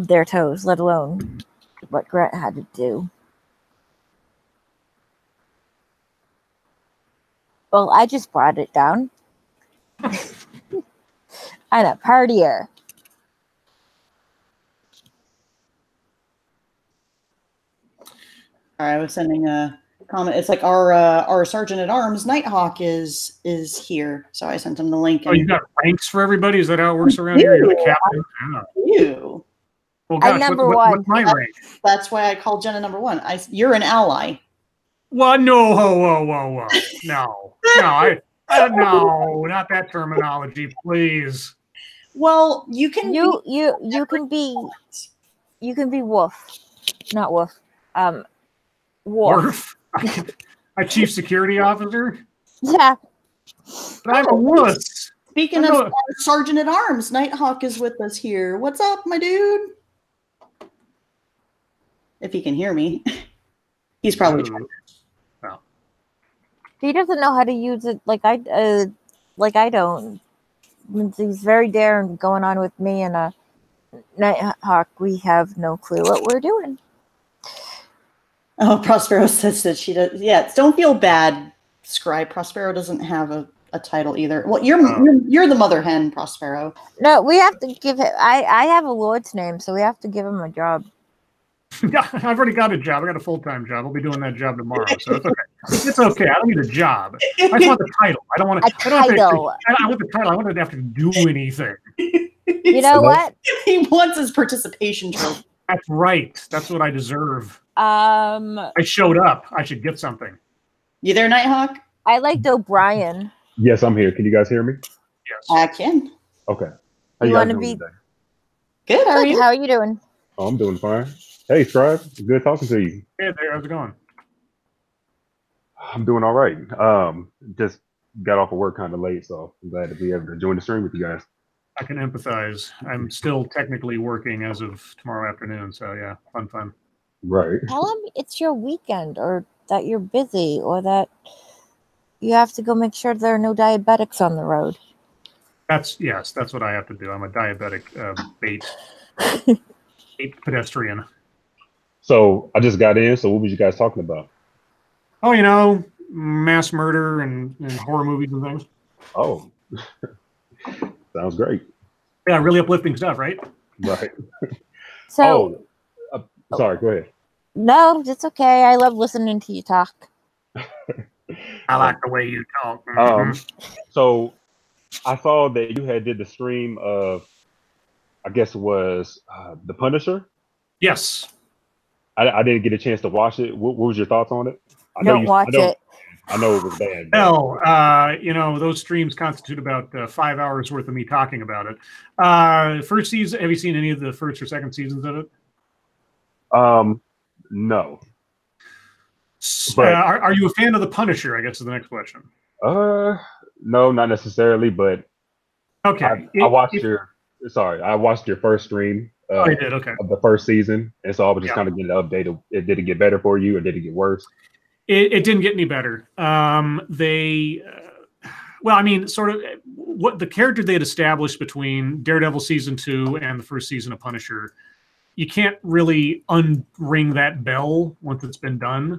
their toes, let alone what Grant had to do. Well, I just brought it down. I'm a partier. I was sending a comment. It's like our sergeant at arms, Nighthawk, is here. So I sent him the link. Oh, you got ranks for everybody? Is that how it works around here? You're the captain. You. Well, gosh, I'm number one. what's my rank? That's why I called Jenna number one. You're an ally. Well, no, whoa. No, no, not that terminology, please. Well, you can be Wolf, not Wolf. Wolf. A chief security officer? Yeah. But I'm a wuss. Speaking of sergeant at arms, Nighthawk is with us here. What's up, my dude? If he can hear me. He's probably trying. Well. He doesn't know how to use it like I don't. He's very daring going on with me and Nighthawk. We have no clue what we're doing. Oh, Prospero says that she does. Yeah, don't feel bad, Scribe. Prospero doesn't have a title either. Well, you're the mother hen, Prospero. No, we have to give him. I have a lord's name, so we have to give him a job. Yeah, I've already got a job. I got a full-time job. I'll be doing that job tomorrow, so it's okay. It's okay. I don't need a job. I just want the title. I don't want to. I want the title. I want to have to do anything. You know what? He wants his participation trophy. That's right. That's what I deserve. I showed up. I should get something. You there, Nighthawk? I liked O'Brien. Yes, I'm here. Can you guys hear me? Yes. I can. Okay. How you want to be? Today? Good. How are you? How are you doing? Oh, I'm doing fine. Hey, Scribe. Good talking to you. Hey there. How's it going? I'm doing all right. Just got off of work kind of late, so I'm glad to be able to join the stream with you guys. I can empathize. I'm still technically working as of tomorrow afternoon, so yeah, fun. Right. Tell them it's your weekend, or that you're busy, or that you have to go make sure there are no diabetics on the road. That's what I have to do. I'm a diabetic bait pedestrian. So I just got in. So what was you guys talking about? Oh, mass murder and horror movies and things. Oh, sounds great. Yeah, really uplifting stuff, right? Right. So, sorry. Go ahead. No, it's okay. I love listening to you talk. I like the way you talk. So I saw that you did the stream of, I guess it was The Punisher. Yes. I didn't get a chance to watch it. What was your thoughts on it? I know it was bad. Hell, those streams constitute about 5 hours worth of me talking about it. First season, have you seen any of the first or second seasons of it? No. But, are you a fan of The Punisher, I guess is the next question. No, not necessarily, but okay. I watched your first stream I did, okay. of the first season, and so I was just kind of getting an update of did it get better for you or did it get worse? It didn't get any better. Sort of what the character they had established between Daredevil season 2 and the first season of Punisher, you can't really unring that bell once it's been done.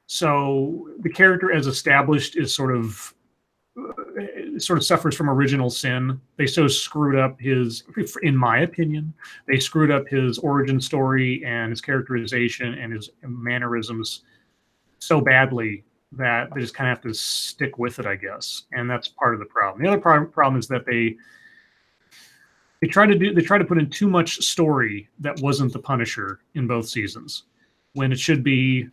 So the character as established is sort of sort of suffers from original sin. They so screwed up his, in my opinion, they screwed up his origin story and his characterization and his mannerisms so badly that they just kind of have to stick with it, I guess. And that's part of the problem. The other problem is that they try to put in too much story that wasn't the Punisher in both seasons, when it should be.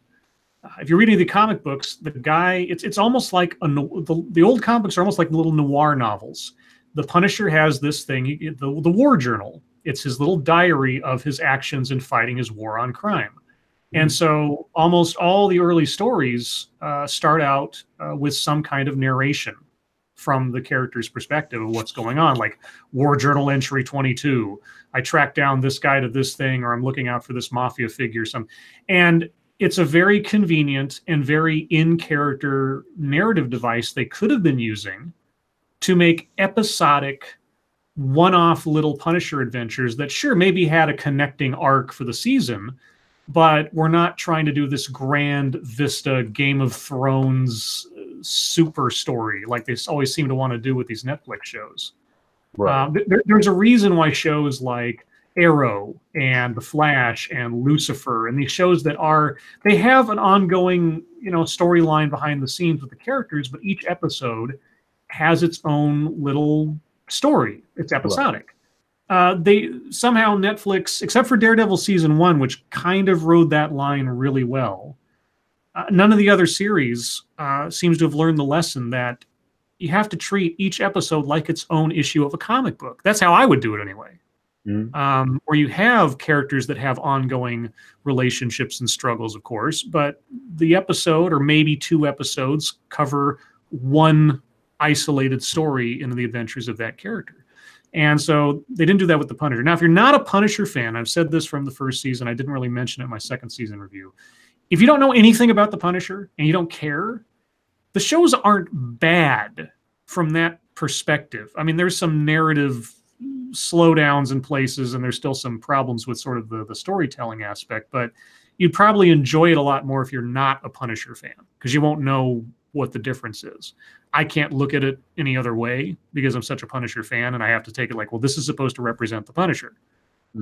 If you're reading the comic books, the guy, it's almost like the old comic books are almost like little noir novels. The Punisher has this thing, the war journal. It's his little diary of his actions in fighting his war on crime. And so almost all the early stories start out with some kind of narration from the character's perspective of what's going on, like War Journal Entry 22. I tracked down this guy to this thing, or I'm looking out for this mafia figure. And it's a very convenient and very in-character narrative device they could have been using to make episodic, one-off little Punisher adventures that sure maybe had a connecting arc for the season, but we're not trying to do this grand vista Game of Thrones super story like they always seem to want to do with these Netflix shows. Right. There's a reason why shows like Arrow and The Flash and Lucifer and these shows they have an ongoing, storyline behind the scenes with the characters, but each episode has its own little story. It's episodic. They somehow Netflix, except for Daredevil season 1, which kind of rode that line really well, none of the other series seems to have learned the lesson that you have to treat each episode like its own issue of a comic book. That's how I would do it anyway. Where you have characters that have ongoing relationships and struggles, of course, but the episode or maybe 2 episodes cover one isolated story into the adventures of that character. And so they didn't do that with the Punisher. Now, if you're not a Punisher fan, I've said this from the first season, I didn't really mention it in my second season review. If you don't know anything about the Punisher and you don't care, the shows aren't bad from that perspective. I mean, there's some narrative slowdowns in places, and there's still some problems with sort of the storytelling aspect, but you'd probably enjoy it a lot more if you're not a Punisher fan, because you won't know what the difference is. I can't look at it any other way because I'm such a Punisher fan, and I have to take it like, well, this is supposed to represent the Punisher.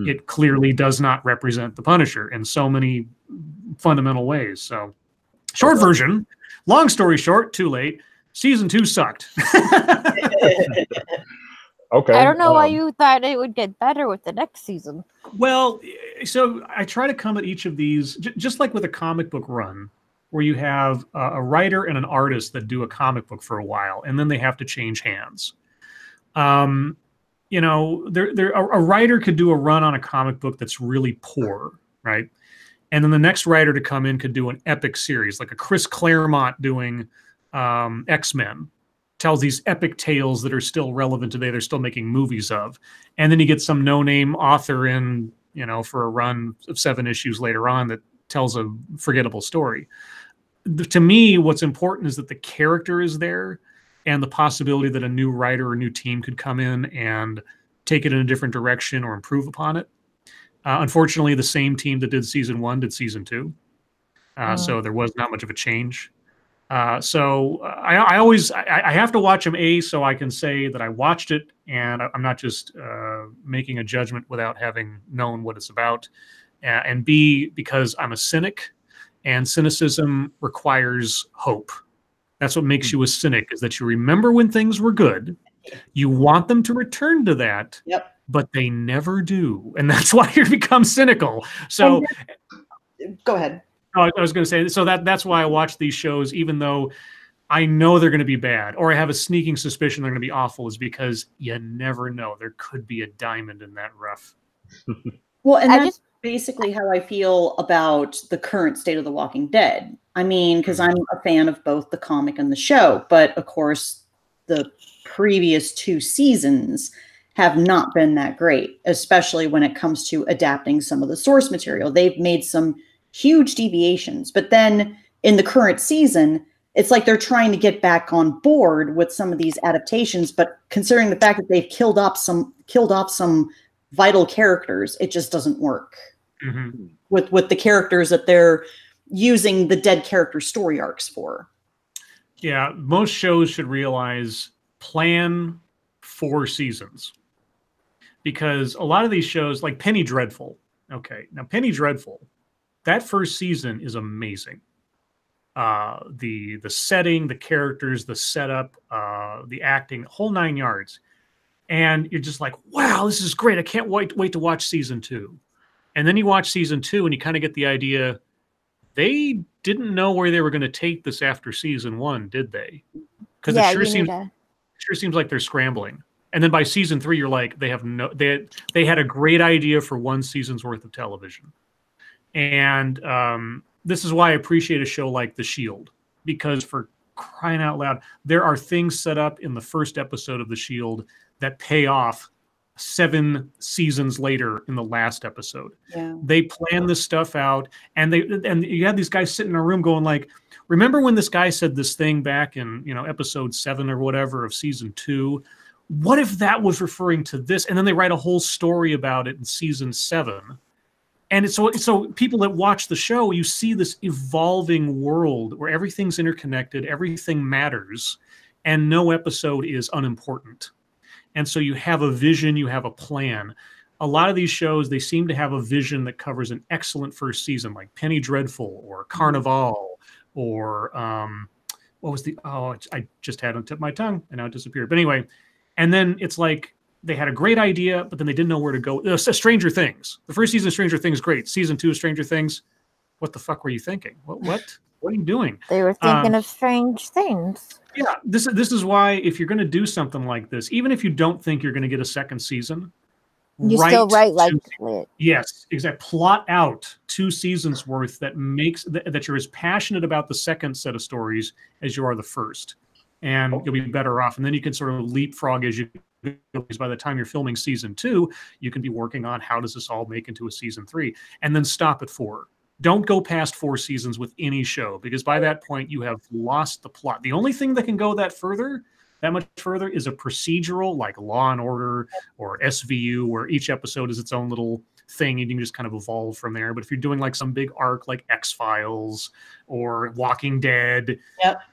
It clearly does not represent the Punisher in so many fundamental ways. So, short version, long story short, too late. Season 2 sucked. Okay. I don't know why you thought it would get better with the next season. Well, so I try to come at each of these, just like with a comic book run, where you have a writer and an artist that do a comic book for a while, and then they have to change hands. A writer could do a run on a comic book that's really poor, right? And then the next writer to come in could do an epic series, like a Chris Claremont doing X-Men. Tells these epic tales that are still relevant today. They're still making movies of. And then you get some no-name author in, for a run of 7 issues later on that tells a forgettable story. To me, what's important is that the character is there and the possibility that a new writer or new team could come in and take it in a different direction or improve upon it. Unfortunately, the same team that did season 1 did season 2. So there was not much of a change. So I have to watch them, so I can say that I watched it and I'm not just making a judgment without having known what it's about, and B, because I'm a cynic, and cynicism requires hope. That's what makes you a cynic, is that you remember when things were good, you want them to return to that, but they never do, and that's why you become cynical. So go ahead. I was going to say, so that's why I watch these shows, even though I know they're going to be bad, or I have a sneaking suspicion they're going to be awful, is because you never know. There could be a diamond in that rough. Well, and that's basically how I feel about the current state of The Walking Dead. I mean, because I'm a fan of both the comic and the show, but of course, the previous 2 seasons have not been that great, especially when it comes to adapting some of the source material. They've made some huge deviations, but then in the current season, it's like they're trying to get back on board with some of these adaptations, but considering the fact that they've killed off some vital characters, it just doesn't work with the characters that they're using the dead character story arcs for. Yeah, most shows should realize plan 4 seasons, because a lot of these shows, like Penny Dreadful. Okay, now Penny Dreadful, that first season is amazing. The setting, the characters, the setup, the acting, whole 9 yards, and you're just like, wow, this is great. I can't wait to watch season 2. And then you watch season 2, and you kind of get the idea they didn't know where they were going to take this after season 1, did they? Because Yeah, it sure you seems like they're scrambling. And then by season 3, you're like, they had a great idea for 1 season's worth of television. And this is why I appreciate a show like The Shield, because for crying out loud, there are things set up in the first episode of The Shield that pay off 7 seasons later in the last episode. Yeah. They plan this stuff out, and you have these guys sitting in a room going like, remember when this guy said this thing back in, episode 7 or whatever of season 2? What if that was referring to this? And then they write a whole story about it in season 7. And it's so people that watch the show, you see this evolving world where everything's interconnected, everything matters, and no episode is unimportant. And so you have a vision, you have a plan. A lot of these shows, they seem to have a vision that covers an excellent first season, like Penny Dreadful or Carnival, or what was I just had it on the tip of my tongue and now it disappeared. But anyway, and then it's like they had a great idea, but then they didn't know where to go. Stranger Things. The first season of Stranger Things, great. Season 2 of Stranger Things, what the fuck were you thinking? What are you doing? They were thinking of strange things. Yeah, this is why if you're going to do something like this, even if you don't think you're going to get a second season, you still write like it. Yes, exactly. Plot out 2 seasons worth that makes that you're as passionate about the second set of stories as you are the first, and you'll be better off. And then you can sort of leapfrog as you go, because by the time you're filming season 2, you can be working on how does this all make into a season 3, and then stop at 4. Don't go past 4 seasons with any show, because by that point you have lost the plot. The only thing that can go that much further is a procedural like Law and Order or SVU, where each episode is its own little thing and you can just kind of evolve from there. But if you're doing like some big arc like X-Files or Walking Dead,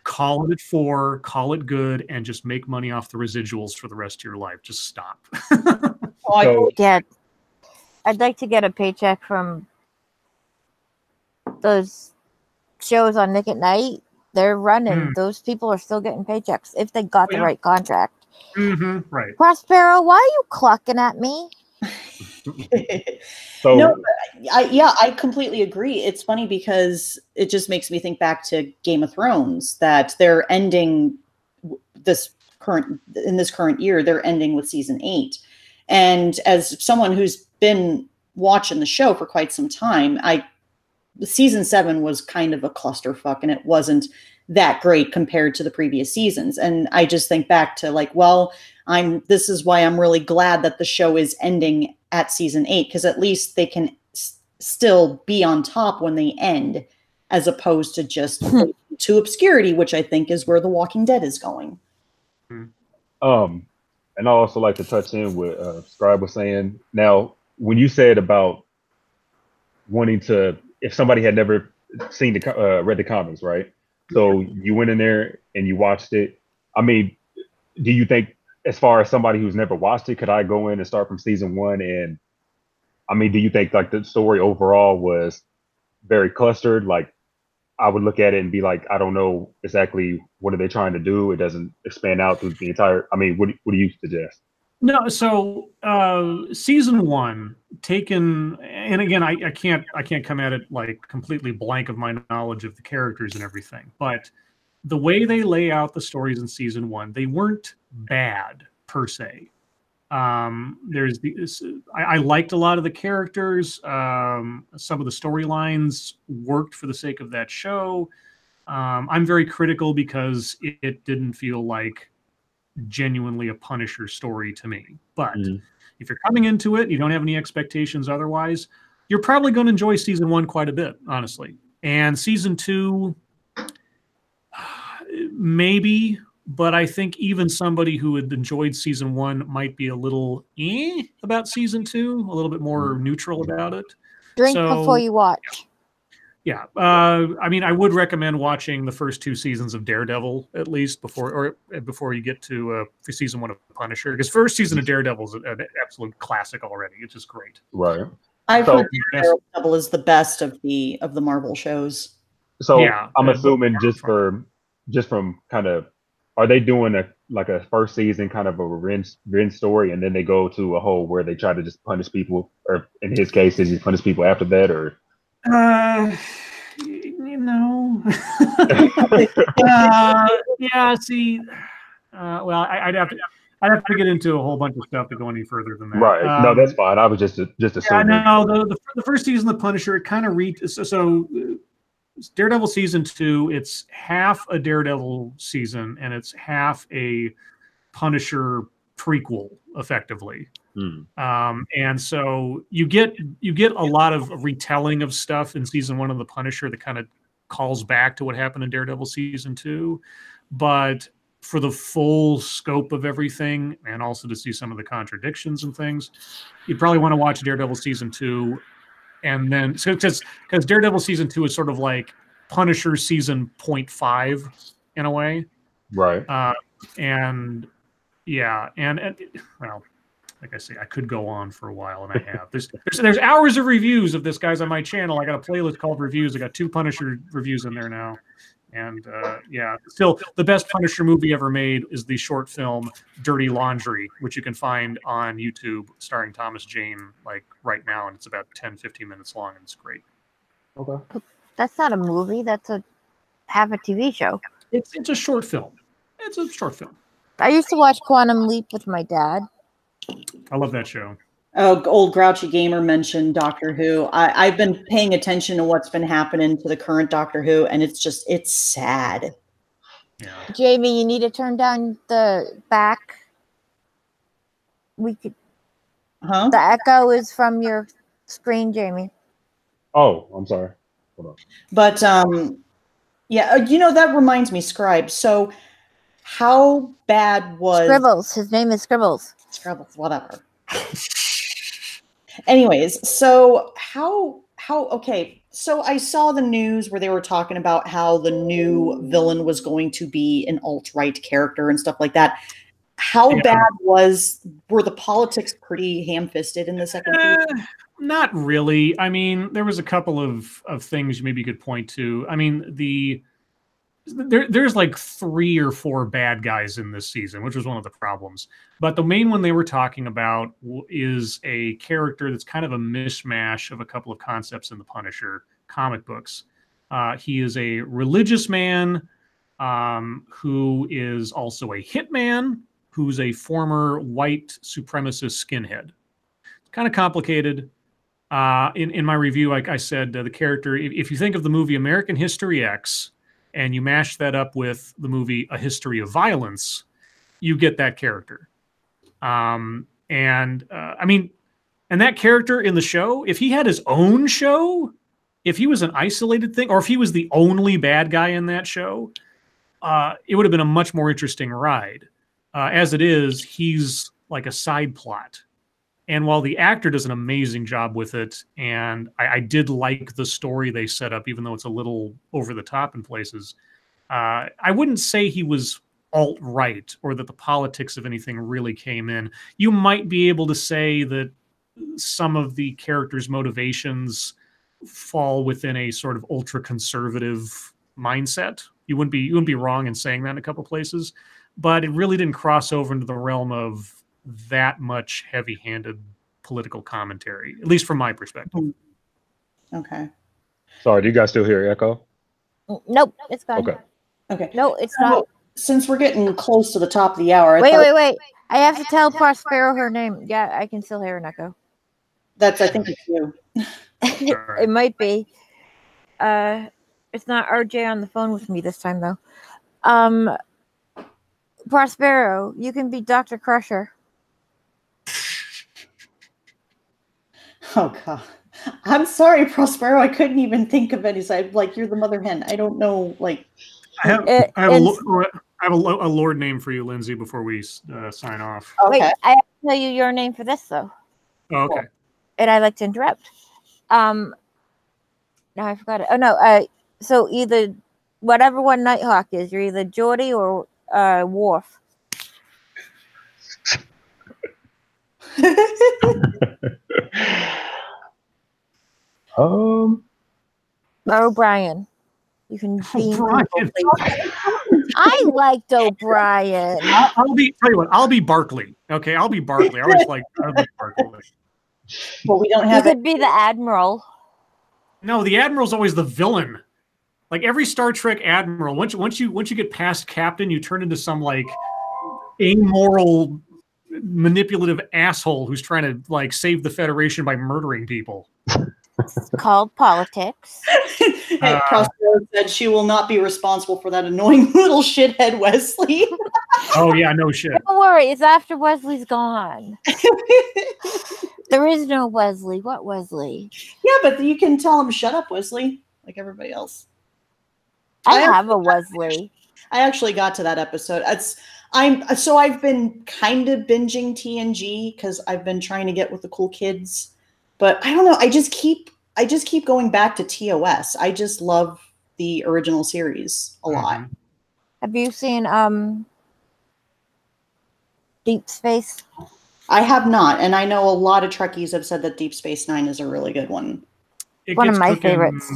call it at 4, call it good, and just make money off the residuals for the rest of your life. Just stop. I'd like to get a paycheck from those shows on Nick at Night. They're running. Those people are still getting paychecks if they got the right contract. Mm-hmm, right. Prospero, why are you clucking at me? I completely agree. It's funny because it just makes me think back to Game of Thrones, that they're ending this current year, they're ending with season 8. And as someone who's been watching the show for quite some time, season 7 was kind of a clusterfuck, and it wasn't that great compared to the previous seasons. And I just think back to like, well, this is why I'm really glad that the show is ending at season 8, because at least they can still be on top when they end, as opposed to just to obscurity, which I think is where The Walking Dead is going. And I also like to touch in what Scribe was saying. Now, when you said about wanting to, if somebody had never seen read the comics, right? So you went in there and you watched it. I mean, do you think, as far as somebody who's never watched it, could I go in and start from season 1? And I mean, do you think like the story overall was very clustered? Like, I would look at it and be like, I don't know exactly what are they trying to do. It doesn't expand out through the entire. I mean, what do you suggest? No, so season 1 taken, and again, I can't come at it like completely blank of my knowledge of the characters and everything, but the way they lay out the stories in season 1, they weren't bad per se. I liked a lot of the characters. Some of the storylines worked for the sake of that show. I'm very critical because it didn't feel like genuinely a Punisher story to me. But if you're coming into it, you don't have any expectations otherwise, you're probably going to enjoy season 1 quite a bit, honestly. And season 2, maybe, but I think even somebody who had enjoyed season 1 might be a little about season 2, a little bit more neutral about it. Drink before you watch. Yeah, I mean, I would recommend watching the first 2 seasons of Daredevil at least before you get to season 1 of Punisher, because first season of Daredevil is an absolute classic already. It's just great. Right. I've So- heard Daredevil is the best of the Marvel shows. So Yeah, I'm but- assuming just from kind of, are they doing a first season kind of a revenge story, and then they go to a whole where they try to just punish people, or in his case, does he punish people after that, or? You know, yeah. See, well, I'd have to get into a whole bunch of stuff to go any further than that. Right. No, that's fine. I was just assuming. Yeah, no, the first season of the Punisher, it kind of so Daredevil season 2, it's half a Daredevil season and it's half a Punisher prequel, effectively. And so you get a lot of retelling of stuff in season 1 of the Punisher that kind of calls back to what happened in Daredevil season 2, but for the full scope of everything, and also to see some of the contradictions and things, you'd probably want to watch Daredevil season 2, and then because Daredevil season 2 is sort of like Punisher season 0.5 in a way, Right. and yeah, and well, like I say, I could go on for a while, and I have. There's hours of reviews of this, guys, on my channel. I got a playlist called Reviews. I got 2 Punisher reviews in there now. And yeah, still the best Punisher movie ever made is the short film Dirty Laundry, which you can find on YouTube, starring Thomas Jane, like right now, and it's about 10-15 minutes long, and it's great. Okay. That's not a movie. That's half a TV show. It's a short film. It's a short film. I used to watch Quantum Leap with my dad. I love that show. Oh, old grouchy gamer mentioned Doctor Who. I've been paying attention to what's been happening to the current Doctor Who, and it's sad. Yeah. Jamie, you need to turn down the back. We could. Huh? The echo is from your screen, Jamie. Oh, I'm sorry. Hold on. But yeah, that reminds me, Scribe. So, how bad was Scribbles? His name is Scribbles. Scribbles, whatever. Anyways, so how okay, so I saw the news where they were talking about how the new villain was going to be an alt-right character and stuff like that. How bad were the politics pretty ham-fisted in the second season? Not really. I mean, there was a couple of things maybe you could point to. I mean, there's like 3 or 4 bad guys in this season, which was one of the problems. But the main one they were talking about is a character that's kind of a mishmash of a couple of concepts in the Punisher comic books. He is a religious man who is also a hitman, who's a former white supremacist skinhead. It's kind of complicated. In my review, like I said, the character, if you think of the movie American History X, and you mash that up with the movie A History of Violence, you get that character. I mean, and that character in the show, if he had his own show, if he was an isolated thing, or if he was the only bad guy in that show, it would have been a much more interesting ride. As it is, he's like a side plot. And while the actor does an amazing job with it, and I did like the story they set up, even though it's a little over the top in places, I wouldn't say he was alt-right or that the politics of anything really came in. You might be able to say that some of the characters' motivations fall within a sort of ultra-conservative mindset. You wouldn't be wrong in saying that in a couple places, but it really didn't cross over into the realm of that much heavy-handed political commentary, at least from my perspective. Okay. Sorry, do you guys still hear echo? Nope, it's gone. Okay. No, it's not. Since we're getting close to the top of the hour, Wait. I have to tell Prospero her name. Yeah, I can still hear an echo. I think it's you. It might be. It's not RJ on the phone with me this time, though. Prospero, you can be Dr. Crusher. Oh God, I'm sorry, Prospero. I couldn't even think of any side. Like, you're the mother hen. I don't know. Like, I have a Lord name for you, Lindsay, before we sign off. Okay. Wait, I have to tell you your name for this though. Oh, okay. And I like to interrupt. No, I forgot it. Oh no. So either whatever one Nighthawk is, you're either Geordie or Worf. um, Or O'Brien. You can beam O'Brien. people places. I liked O'Brien. I'll be Barkley. Okay, I'll be Barkley. I always like Barkley. Well, we don't You have could be the Admiral. No, the Admiral's always the villain. Like every Star Trek Admiral, once you get past Captain, you turn into some like amoral, manipulative asshole who's trying to like save the Federation by murdering people. It's called politics. Hey, Crossroads said she will not be responsible for that annoying little shithead Wesley. Oh yeah, no shit. Don't worry, it's after Wesley's gone. There is no Wesley. What Wesley? Yeah, but you can tell him, shut up, Wesley, like everybody else. I have a Wesley. I actually got to that episode. I've been kind of binging TNG because I've been trying to get with the cool kids. But I don't know. I just keep going back to TOS. I just love the original series a lot. Have you seen Deep Space? I have not, and I know a lot of Trekkies have said that Deep Space Nine is a really good one. One of my favorites.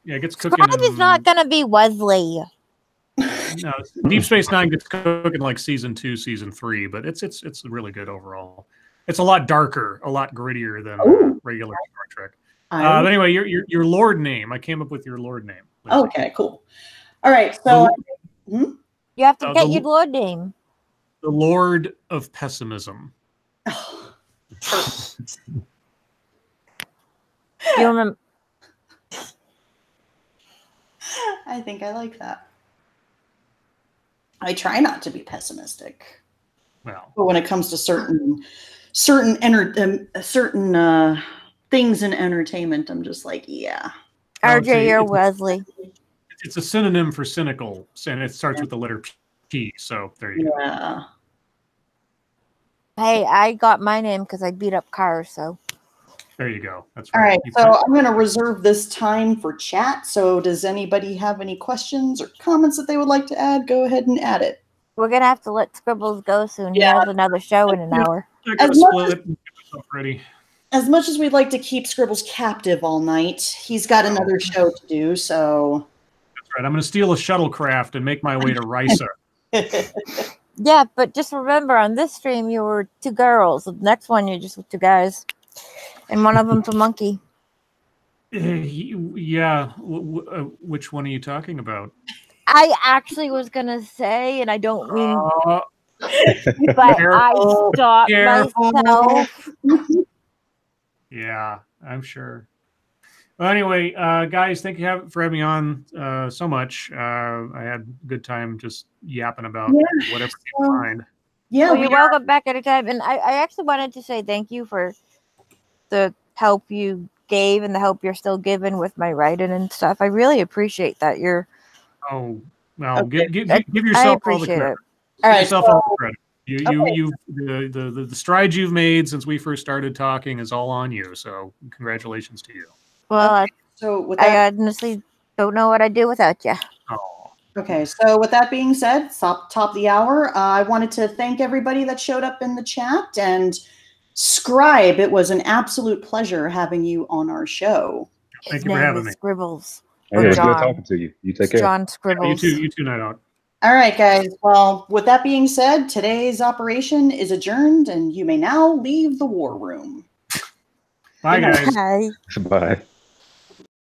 Yeah, it gets cooking. Scribe is not gonna be Wesley. No, Deep Space Nine gets cooking like season 2, season 3, but it's really good overall. It's a lot darker, a lot grittier than regular Star Trek. But anyway, your Lord name. I came up with your Lord name. Okay, cool. All right, so You have to get your Lord name. The Lord of Pessimism. You remember? I think I like that. I try not to be pessimistic. Well, but when it comes to certain things in entertainment, I'm just like, yeah. RJ or Wesley. It's a synonym for cynical, and it starts with the letter P. So there you go. Hey, I got my name because I beat up cars, so. There you go. That's right. All right. So I'm going to reserve this time for chat. So does anybody have any questions or comments that they would like to add? Go ahead and add it. We're going to have to let Scribbles go soon. Yeah. He has another show in an hour. As much as we'd like to keep Scribbles captive all night, he's got another show to do, so... That's right. I'm going to steal a shuttlecraft and make my way to Risa. Yeah, but just remember, on this stream, you were 2 girls. The next one, you're just with 2 guys. And one of them's a monkey. Yeah. Which one are you talking about? I actually was going to say, and I don't mean... but I stopped myself. Yeah, I'm sure. Well, anyway, guys, thank you for having me on so much. I had a good time just yapping about whatever you find. Yeah, well, you're welcome back anytime. And I actually wanted to say thank you for the help you gave and the help you're still giving with my writing and stuff. I really appreciate that. Oh, well, give yourself all the credit. All right, yourself all the credit. The strides you've made since we first started talking is all on you. So congratulations to you. Well, I honestly don't know what I'd do without you. Oh. Okay, so with that being said, top of the hour, I wanted to thank everybody that showed up in the chat, and Scribe, it was an absolute pleasure having you on our show. Thank you for having me. Scribbles. Hey, it's good talking to you. You take care. John Scribbles. You too, Night Out. All right, guys. Well, with that being said, today's operation is adjourned, and you may now leave the war room. Bye, guys. Bye. Bye.